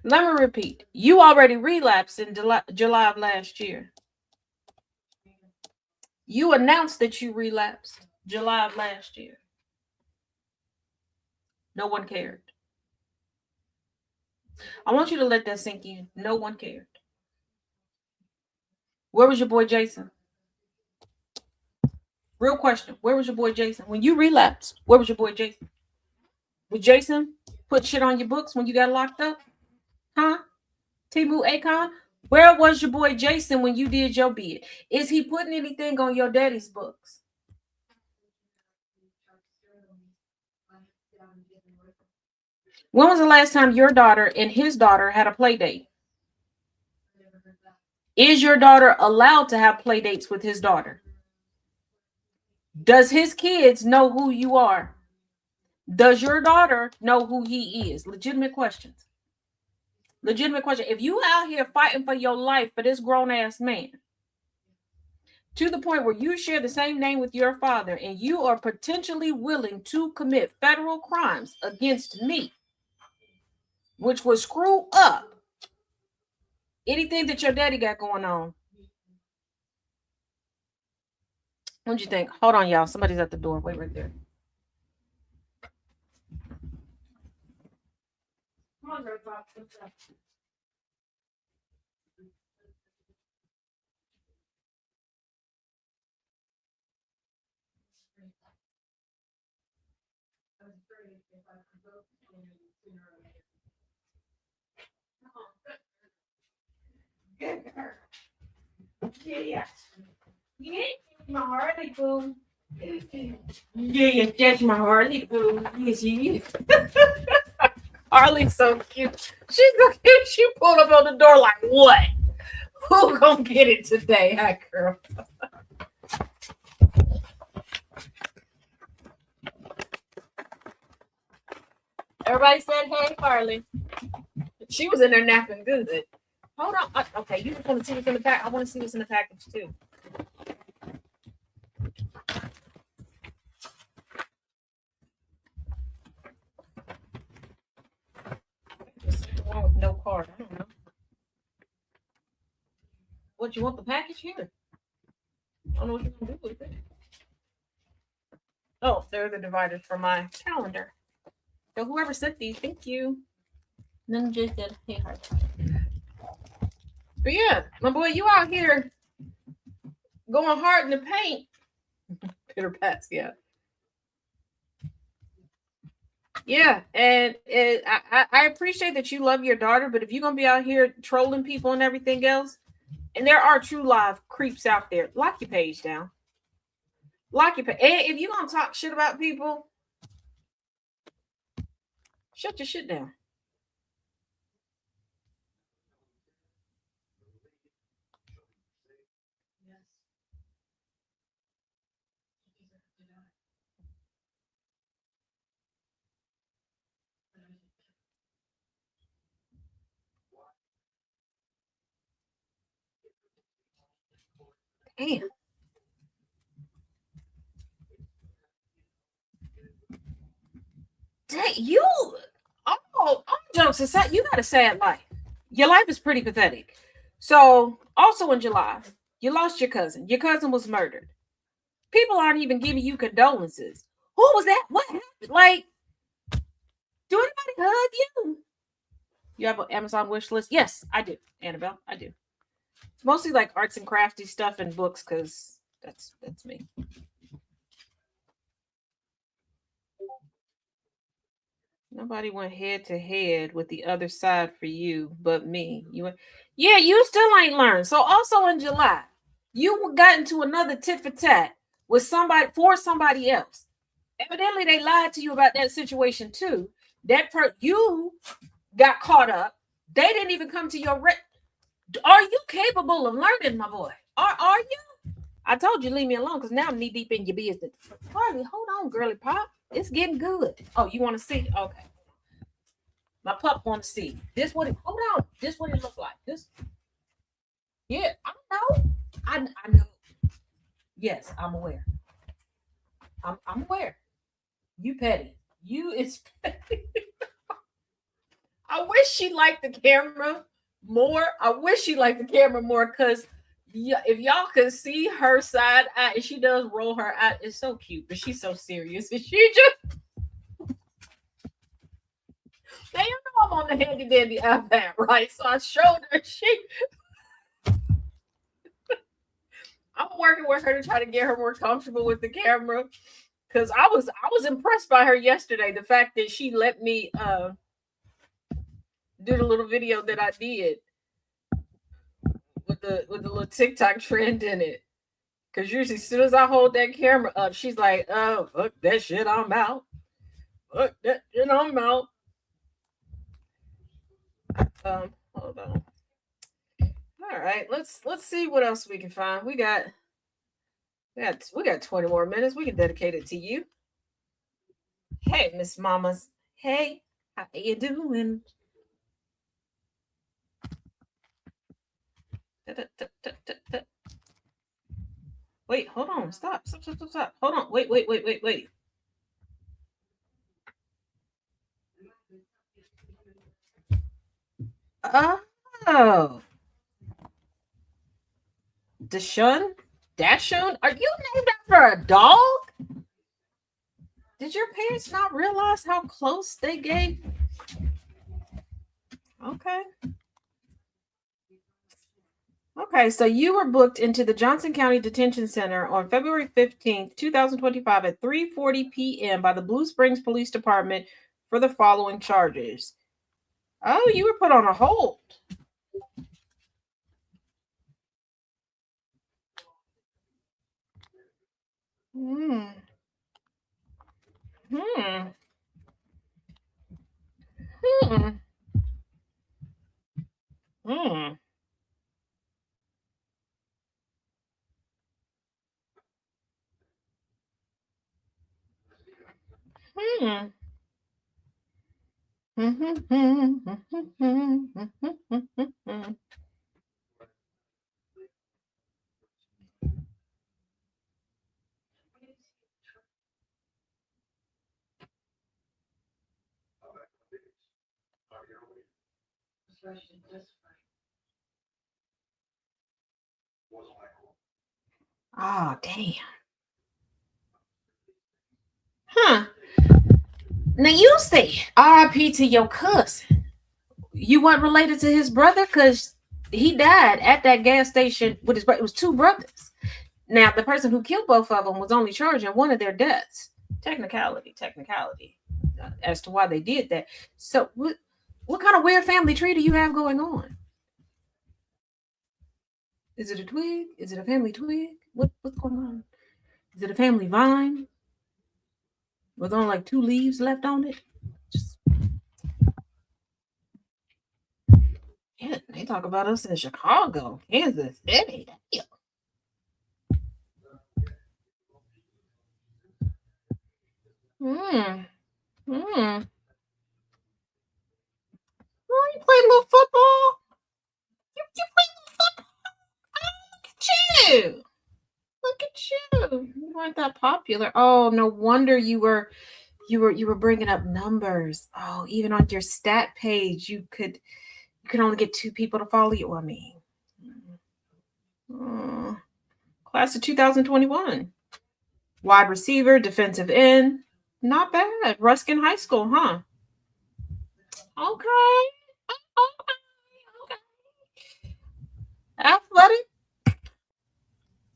Let me repeat. You already relapsed in July of last year. You announced that you relapsed July of last year. No one cared. I want you to let that sink in. No one cared. Where was your boy Jason? Real question. Where was your boy Jason? When you relapsed, where was your boy Jason? Was Jason put shit on your books when you got locked up? Huh? Timu Akon? Where was your boy Jason when you did your bid? Is he putting anything on your daddy's books? When was the last time your daughter and his daughter had a play date? Is your daughter allowed to have play dates with his daughter? Does his kids know who you are? Does your daughter know who he is? Legitimate questions. Legitimate question. If you out here fighting for your life for this grown-ass man, to the point where you share the same name with your father and you are potentially willing to commit federal crimes against me, which would screw up anything that your daddy got going on. What'd you think? Hold on, y'all. Somebody's at the door. Wait right there. Come on, Grandpa. Yeah. You ain't my Harley boo. Yeah, you catch my Harley boo. Yes, you. Harley's so cute. She's so cute. She pulled up on the door like, what? Who gonna get it today, huh, girl? Everybody said, hey, Harley. She was in there napping good. Hold on. Okay, you just want to see what's in the pack? I want to see what's in the package, too. With no card. I don't know. What, you want the package here? I don't know what you're going to do with it. Oh, they're the dividers for my calendar. So whoever sent these, thank you. Then just said, hey, Harley. But yeah, my boy, you out here going hard in the paint. Pitter pats, yeah. Yeah, and I appreciate that you love your daughter, but if you're gonna be out here trolling people and everything else, and there are true live creeps out there, lock your page down. Lock your page. And if you're gonna talk shit about people, shut your shit down. Damn. Dang, you all jokes aside, you got a sad life. Your life is pretty pathetic. So, also in July, you lost your cousin. Your cousin was murdered. People aren't even giving you condolences. Who was that? What happened? Like, do anybody hug you? You have an Amazon wish list? Yes, I do, Annabelle. I do. It's mostly like arts and crafty stuff and books because that's me. Nobody went head to head with the other side for you but me. You went, yeah, you still ain't learned. So also in July, you got into another tit for tat with somebody for somebody else. Evidently, they lied to you about that situation too. You got caught up. They didn't even come to your Are you capable of learning, my boy? Are you? I told you leave me alone because now I'm knee deep in your business. Harley, hold on, girly pop. It's getting good. Oh, you want to see? Okay. My pup want to see. This what it. Hold on. This what it look like. This. Yeah, I know. I know. Yes, I'm aware. I'm aware. You petty. You is petty. I wish she liked the camera more. I wish she liked the camera more because if y'all could see her side eye, and she does roll her eye, it's so cute, but she's so serious. And she just, now you know I'm on the handy dandy iPad, right? So I showed her. I'm working with her to try to get her more comfortable with the camera because I was impressed by her yesterday. The fact that she let me do the little video that I did with the little TikTok trend in it. Cause usually as soon as I hold that camera up, she's like, "Oh, fuck that shit, I'm out. Fuck that shit, I'm out." Hold on. All right, let's see what else we can find. We got 20 more minutes. We can dedicate it to you. Hey, Miss Mamas. Hey, how you doing? Da-da-da-da-da-da. Wait, hold on. Stop. Hold on. Wait. Oh. Dashun? Are you named after a dog? Did your parents not realize how close they gave? Okay. Okay, so you were booked into the Johnson County Detention Center on February 15th, 2025 at 3:40 p.m. by the Blue Springs Police Department for the following charges. Oh, you were put on a hold. Hmm. Hmm. Hmm. Hmm. Hmm. Oh, damn. Huh. Now you say RIP to your cousin. You weren't related to his brother because he died at that gas station with his brother. It was two brothers. Now the person who killed both of them was only charged in one of their deaths. Technicality, as to why they did that. So what kind of weird family tree do you have going on? Is it a twig? Is it a family twig? What's going on? Is it a family vine with only like 2 leaves left on it? Just yeah, they talk about us in Chicago, Kansas City. Damn. Hmm. Hmm. Oh, you play a little football? You play a little football? Look at you. Look at you. You weren't that popular. Oh, no wonder you were bringing up numbers. Oh, even on your stat page, you could only get 2 people to follow you. I mean, class of 2021. Wide receiver, defensive end. Not bad. Ruskin High School, huh? Okay. Okay. Okay. Athletic.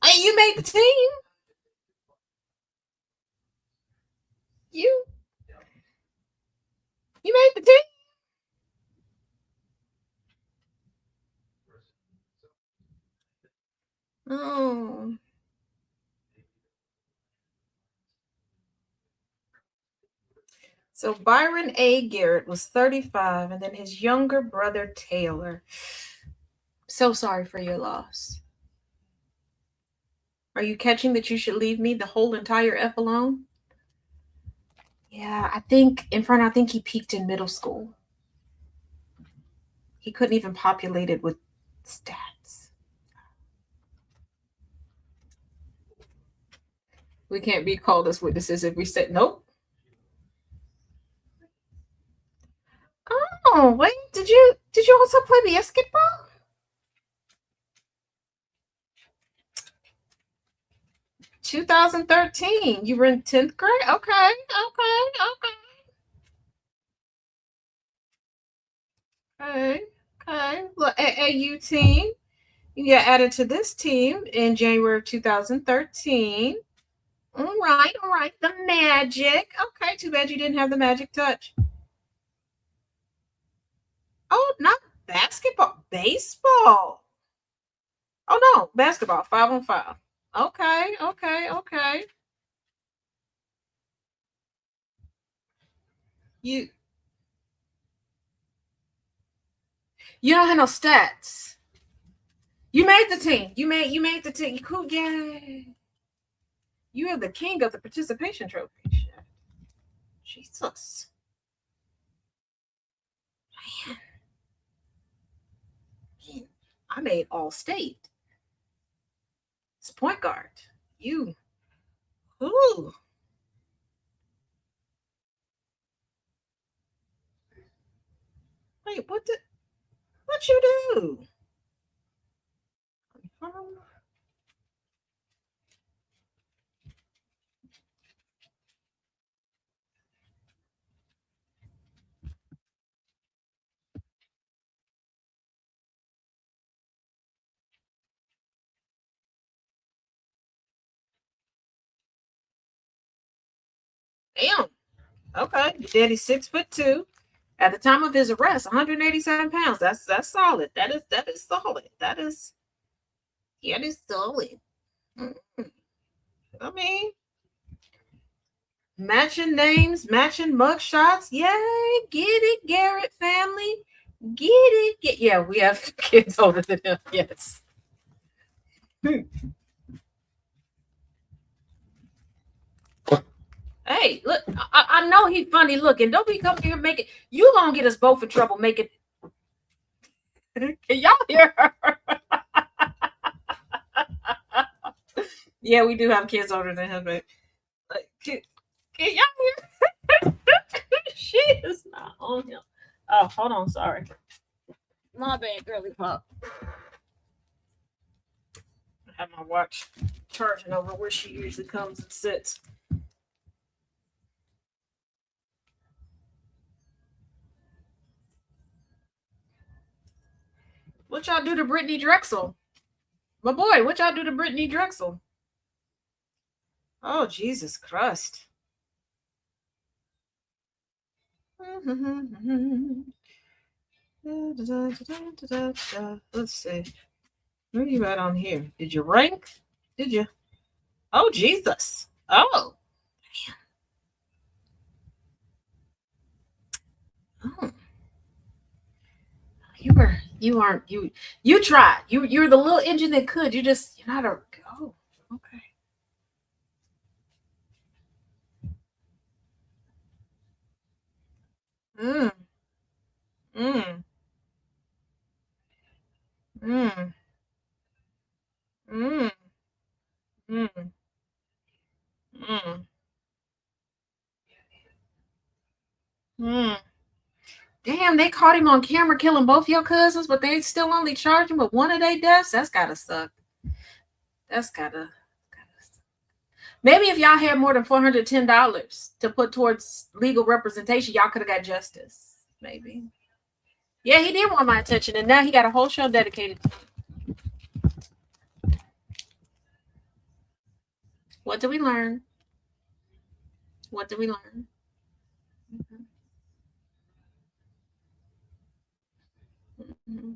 Hey, you made the team. You you made the team. Oh. So Byron A. Garrett was 35, and then his younger brother Taylor. So sorry for your loss. Are you catching that you should leave me the whole entire F alone? Yeah, I think he peaked in middle school. He couldn't even populate it with stats. We can't be called as witnesses if we said nope. Oh, wait, did you also play basketball? 2013. You were in 10th grade? Okay, okay. Okay. Well, AAU team. You got added to this team in January of 2013. All right. The Magic. Okay, too bad you didn't have the magic touch. Oh, not basketball, baseball. Oh no, basketball, 5-on-5. Okay. You you don't have no stats. You made the team. You made the team. Cool, yeah. You are the king of the participation trophy. Jesus. Man, I made all state. It's a point guard. You. Ooh. Wait, what you do? Damn. Okay. Your daddy's 6'2". At the time of his arrest, 187 pounds. That's solid. That is solid. That is solid. Mm-hmm. I mean, matching names, matching mug shots. Yay, get it, Garrett family. Get it. Yeah, we have kids older than him. Yes. Hey, look, I know he's funny looking. Don't be coming here making you gonna get us both in trouble making. Can y'all hear her? Yeah, we do have kids older than him, but can y'all hear? She is not on him. Oh, hold on, sorry. My bad, girly pop. I have my watch charging over where she usually comes and sits. What y'all do to Brittany Drexel? My boy, what y'all do to Brittany Drexel? Oh, Jesus Christ. Let's see. Where are you at on here? Did you rank? Did you? Oh, Jesus. Oh. Oh. You tried. You're the little engine that could. You're not a oh, okay. Mm, mm, mm, mm, mm, mm, mm. Damn, they caught him on camera killing both your cousins, but they still only charged him with one of their deaths. That's gotta suck. That's gotta suck. Maybe if y'all had more than $410 to put towards legal representation, y'all could have got justice. Maybe. Yeah, he did want my attention, and now he got a whole show dedicated. What do we learn? What do we learn? Mm-hmm.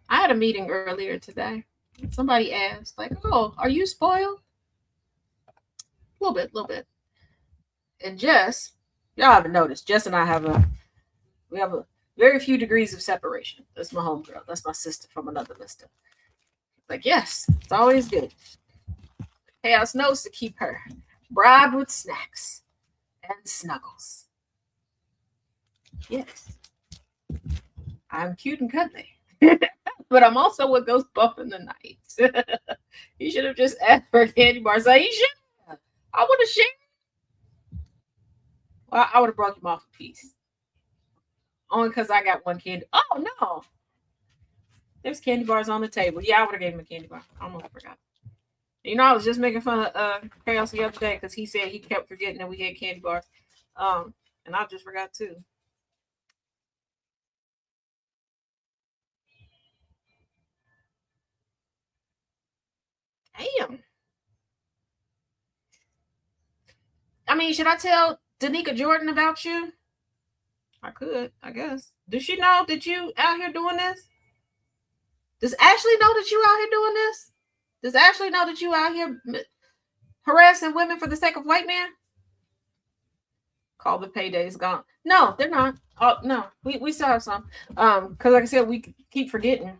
I had a meeting earlier today. Somebody asked, like, "Oh, are you spoiled?" A little bit, a little bit. And Jess, y'all haven't noticed, Jess and I we have a very few degrees of separation. That's my homegirl. That's my sister from another mister. Like, yes, it's always good. Chaos knows to keep her bribed with snacks and snuggles. Yes, I'm cute and cuddly. But I'm also what goes bump in the night. You should have just asked for a candy bar. So you should. I would have shared. Well, I would have brought him off a piece. Only because I got one candy. Oh no. There's candy bars on the table. Yeah, I would have gave him a candy bar. I almost forgot. You know, I was just making fun of Chaos the other day because he said he kept forgetting that we had candy bars. And I just forgot too. Damn. I mean, should I tell Danica Jordan about you? I could, I guess. Does she know that you out here doing this? Does Ashley know that you out here doing this? Does Ashley know that you out here harassing women for the sake of white men? Call the paydays gone. No, they're not. Oh no, we still have some. Because like I said, we keep forgetting.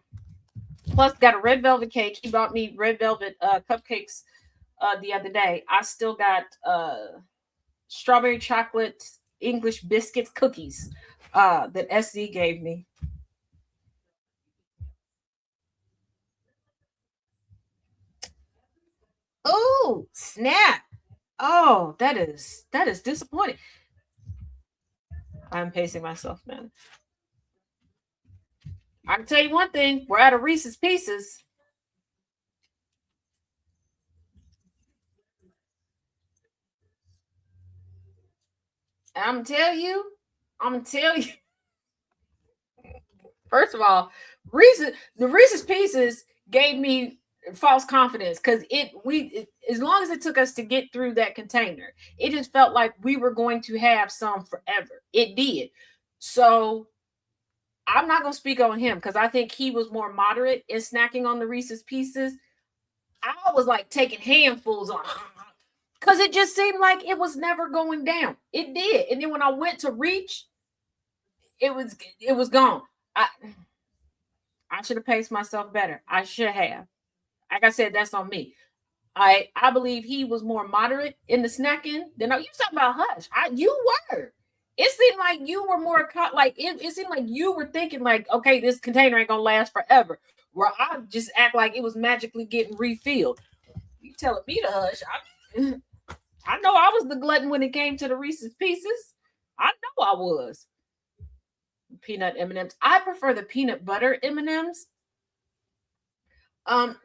Plus, got a red velvet cake. He bought me red velvet cupcakes the other day. I still got strawberry chocolate English biscuits cookies that SZ gave me. Oh, snap. Oh, that is disappointing. I'm pacing myself, man. I can tell you one thing, we're out of Reese's Pieces. And I'm gonna tell you, first of all, the Reese's Pieces gave me false confidence because as long as it took us to get through that container, it just felt like we were going to have some forever. It did. So I'm not gonna speak on him because I think he was more moderate in snacking on the Reese's Pieces. I was like taking handfuls on because it just seemed like it was never going down. It did, and then when I went to reach, it was gone. I should have paced myself better. I should have. Like I said, that's on me. I believe he was more moderate in the snacking than you talking about hush. You were. It seemed like you were more like it seemed like you were thinking like, okay, this container ain't gonna last forever. Where I just act like it was magically getting refilled. You telling me to hush? I know I was the glutton when it came to the Reese's Pieces. I know I was. Peanut M&Ms. I prefer the peanut butter M&Ms.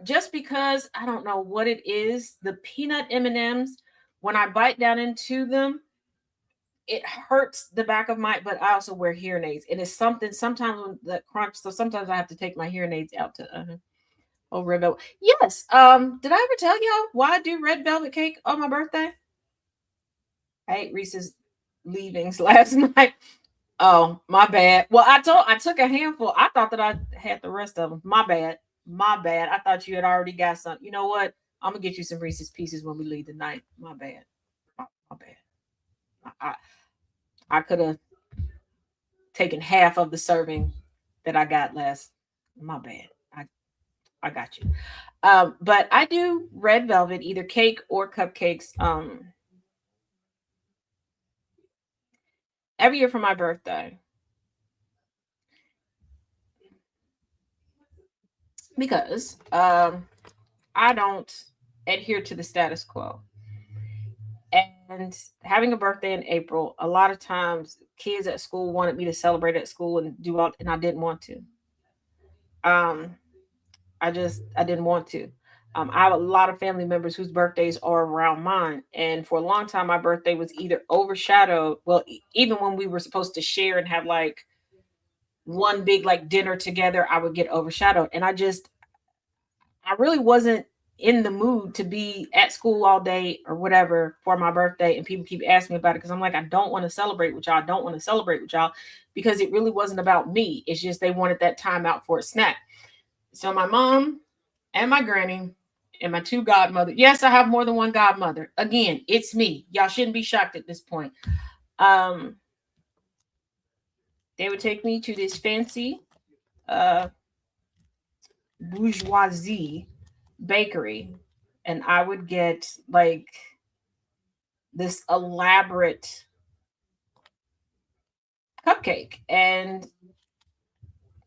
Just because I don't know what it is, the peanut M&Ms, when I bite down into them, it hurts the back of my. But I also wear hearing aids, and it's something sometimes when the crunch. So sometimes I have to take my hearing aids out to. Oh, red velvet. Yes. Did I ever tell y'all why I do red velvet cake on my birthday? I ate Reese's leavings last night. Oh, my bad. Well, I took a handful. I thought that I had the rest of them. My bad. My bad. I thought you had already got some. You know what? I'm gonna get you some Reese's Pieces when we leave tonight. My bad. My bad. I could have taken half of the serving that I got last. My bad. I got you. But I do red velvet, either cake or cupcakes. Every year for my birthday because I don't adhere to the status quo. And having a birthday in April, a lot of times kids at school wanted me to celebrate at school and do all, and I didn't want to. Um, I didn't want to. I have a lot of family members whose birthdays are around mine, and for a long time, my birthday was either overshadowed. Well, even when we were supposed to share and have like one big like dinner together, I would get overshadowed, and I really wasn't in the mood to be at school all day or whatever for my birthday. And people keep asking me about it because I'm like, I don't want to celebrate with y'all. I don't want to celebrate with y'all because it really wasn't about me. It's just they wanted that time out for a snack. So my mom and my granny and my two godmother. Yes, I have more than one godmother. Again, it's me. Y'all shouldn't be shocked at this point. Um, they would take me to this fancy uh bourgeoisie bakery, and I would get like this elaborate cupcake. And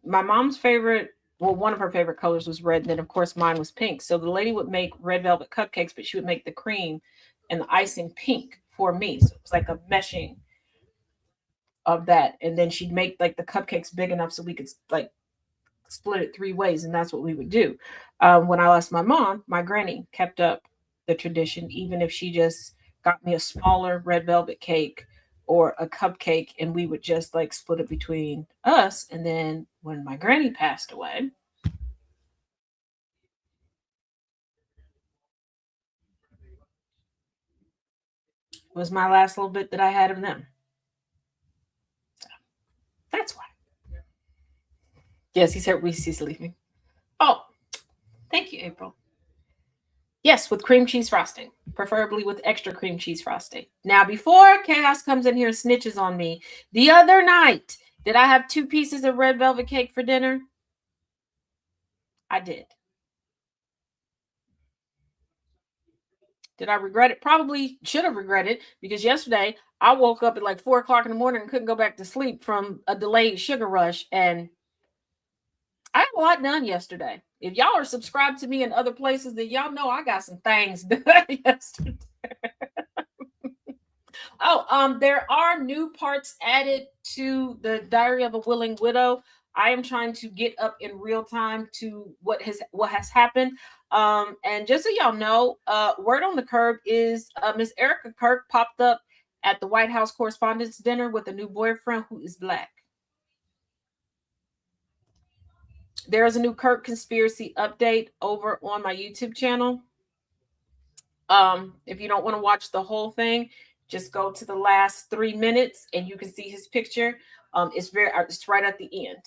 my mom's favorite, well, one of her favorite colors was red. And then, of course, mine was pink. So the lady would make red velvet cupcakes, but she would make the cream and the icing pink for me. So it was like a meshing of that. And then she'd make like the cupcakes big enough so we could like split it three ways, and that's what we would do. When I lost my mom, my granny kept up the tradition, even if she just got me a smaller red velvet cake or a cupcake, and we would just like split it between us. And then when my granny passed away, it was my last little bit that I had of them. So that's why. Yes, he said Reese's leaving. Oh, thank you, April. Yes, with cream cheese frosting, preferably with extra cream cheese frosting. Now, before Chaos comes in here and snitches on me, the other night, did I have 2 pieces of red velvet cake for dinner? I did. Did I regret it? Probably should have regretted because yesterday I woke up at like 4 o'clock in the morning and couldn't go back to sleep from a delayed sugar rush. And I had a lot done yesterday. If y'all are subscribed to me in other places, then y'all know I got some things done yesterday. Oh, there are new parts added to the Diary of a Willing Widow. I am trying to get up in real time to what has happened. And just so y'all know, word on the curb is Miss Erica Kirk popped up at the White House Correspondents' Dinner with a new boyfriend who is black. There is a new Kirk conspiracy update over on my YouTube channel. If you don't want to watch the whole thing, just go to the last 3 minutes and you can see his picture. It's right at the end.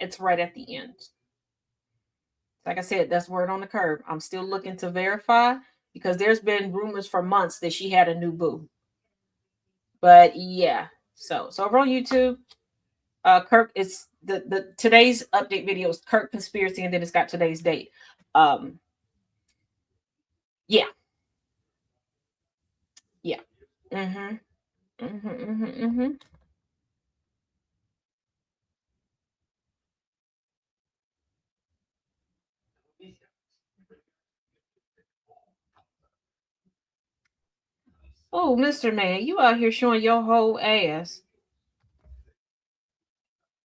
It's right at the end. Like I said, that's word on the curb. I'm still looking to verify because there's been rumors for months that she had a new boo. But yeah, so over on YouTube, Kirk is the today's update video is Kirk conspiracy, and then it's got today's date. Yeah, yeah. Mm-hmm. Mm-hmm. Mm-hmm. Mm-hmm. Oh, Mr. Man, you out here showing your whole ass.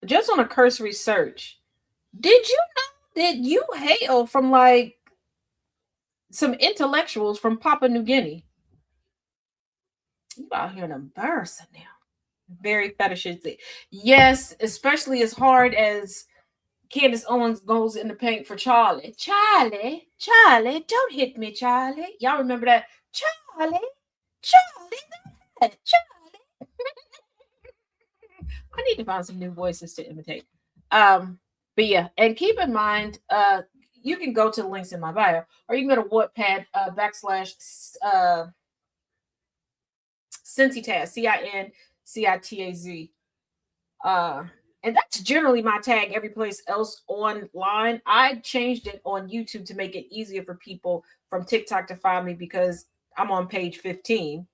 Just on a cursory search. Did you know that you hail from like some intellectuals from Papua New Guinea? You out here embarrassing now. Very fetishistic. Yes, especially as hard as Candace Owens goes in the paint for Charlie. Charlie, Charlie, don't hit me, Charlie. Y'all remember that? Charlie, Charlie, Charlie. I need to find some new voices to imitate. But yeah, and keep in mind, you can go to the links in my bio, or you can go to Wattpad / Cincitaz, CINCITAZ. And that's generally my tag every place else online. I changed it on YouTube to make it easier for people from TikTok to find me because I'm on page 15,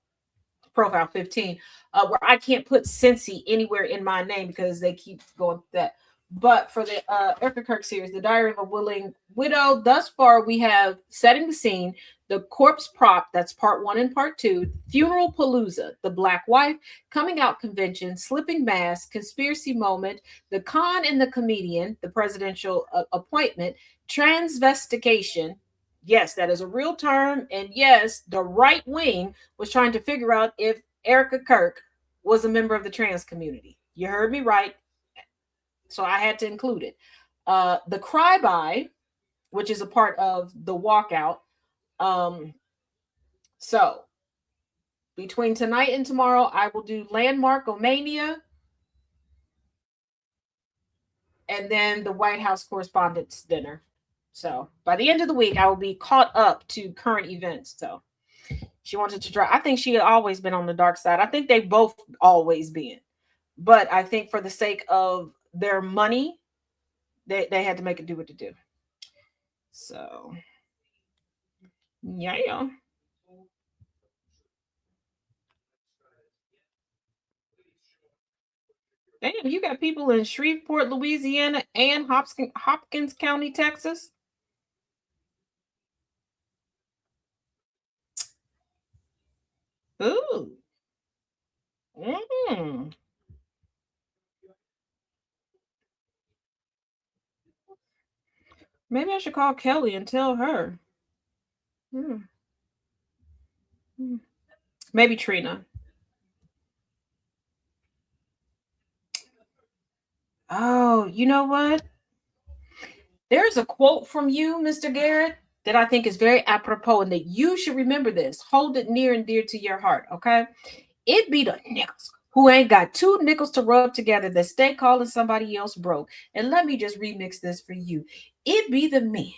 profile 15, where I can't put Cincy anywhere in my name because they keep going through that. But for the Erica Kirk series, The Diary of a Willing Widow, thus far we have Setting the Scene, The Corpse Prop, that's part 1 and part 2, Funeral Palooza, The Black Wife, Coming Out Convention, Slipping Mask, Conspiracy Moment, The Con and the Comedian, The Presidential Appointment, Transvestication. Yes, that is a real term. And yes, the right wing was trying to figure out if Erica Kirk was a member of the trans community. You heard me right. So I had to include it. The Cry By, which is a part of the walkout. So between tonight and tomorrow, I will do Landmark Omania and then the White House Correspondents' Dinner. So by the end of the week, I will be caught up to current events. So she wanted to try. I think she had always been on the dark side. I think they've both always been. But I think for the sake of their money, they had to make it do what to do. So, yeah. Damn, you got people in Shreveport, Louisiana, and Hopkins County, Texas. Ooh. Mm. Maybe I should call Kelly and tell her. Mm. Mm. Maybe Trina. Oh, you know what? There's a quote from you, Mr. Garrett, that I think is very apropos and that you should remember this. Hold it near and dear to your heart, okay? It be the niggas who ain't got 2 nickels to rub together that stay calling somebody else broke. And let me just remix this for you. It be the men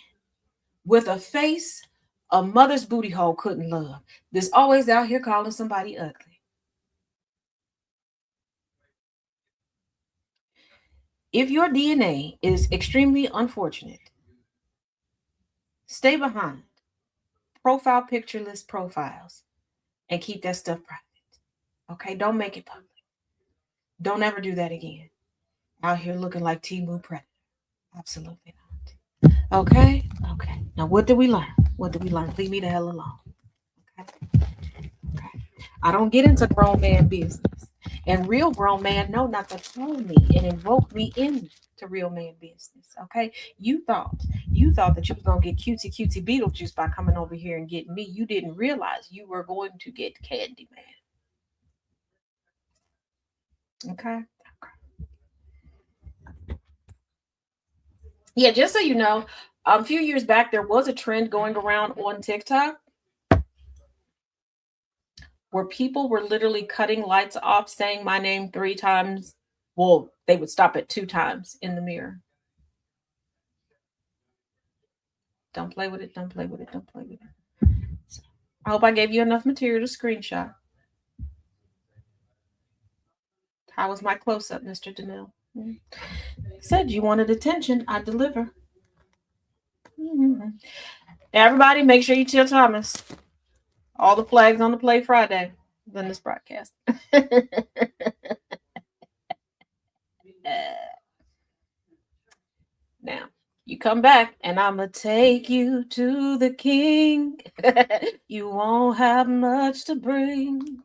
with a face a mother's booty hole couldn't love that's always out here calling somebody ugly. If your DNA is extremely unfortunate, stay behind profile pictureless profiles and keep that stuff private. Okay, don't make it public. Don't ever do that again. Out here looking like Timu Predator. Absolutely not. Okay? Okay. Now what did we learn? What did we learn? Leave me the hell alone. Okay. Okay. I don't get into grown man business. And real grown man know not to throw me and invoke me into real man business. Okay. You thought that you was gonna get cutesy Beetlejuice by coming over here and getting me. You didn't realize you were going to get Candyman. Okay. Yeah, just so you know, a few years back there was a trend going around on TikTok where people were literally cutting lights off, saying my name 3 times. Well, they would stop at 2 times in the mirror. Don't play with it. Don't play with it. Don't play with it. So, I hope I gave you enough material to screenshot. How was my close up, Mr. DeMille? Said you wanted attention. I deliver. Mm-hmm. Everybody, make sure you tell Thomas all the flags on the play Friday than this broadcast. Now, you come back and I'm going to take you to the king. You won't have much to bring,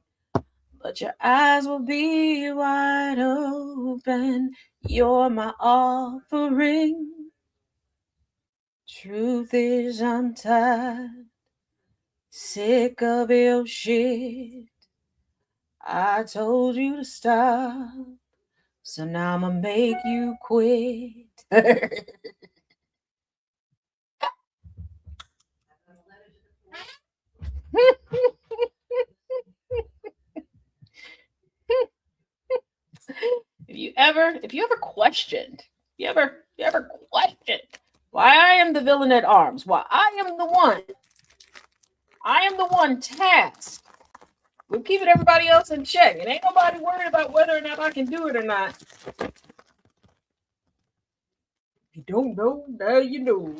but your eyes will be wide open. You're my offering. Truth is, I'm tired, sick of your shit. I told you to stop, so now I'm gonna make you quit. If you ever questioned, you ever questioned Why I am the villain at arms. Why I am the one tasked with keeping everybody else in check. And ain't nobody worried about whether or not I can do it or not. If you don't know, now you know.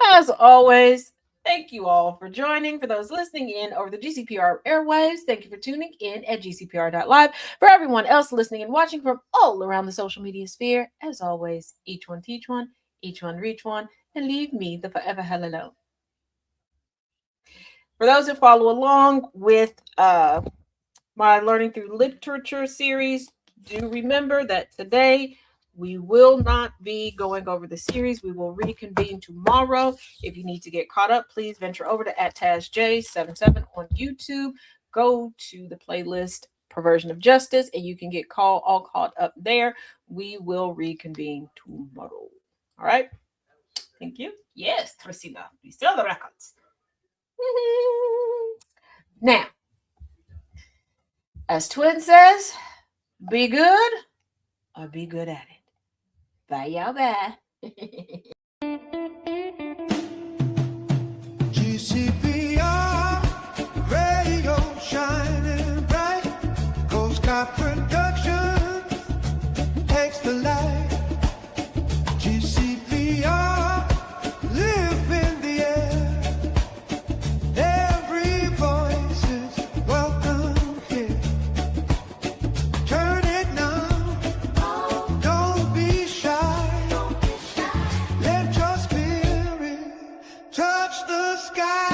As always, thank you all for joining. For those listening in over the GCPR airwaves, thank you for tuning in at gcpr.live. For everyone else listening and watching from all around the social media sphere, as always, each one teach one, each one reach one, and leave me the forever hell alone. For those who follow along with my Learning Through Literature series, do remember that today we will not be going over the series. We will reconvene tomorrow. If you need to get caught up, please venture over to @TazJ77 on YouTube. Go to the playlist Perversion of Justice, and you can get all caught up there. We will reconvene tomorrow. All right. Thank you. Yes, Trisina, we sell the records. Now, as Twin says, be good or be good at it. Bye, y'all. Bye. GCPR, radio shining bright. Ghost Sky Productions takes the light. GCPR, live in the air. Every voice is welcome here. Turn it now. Don't be shy. Let your spirit touch the sky.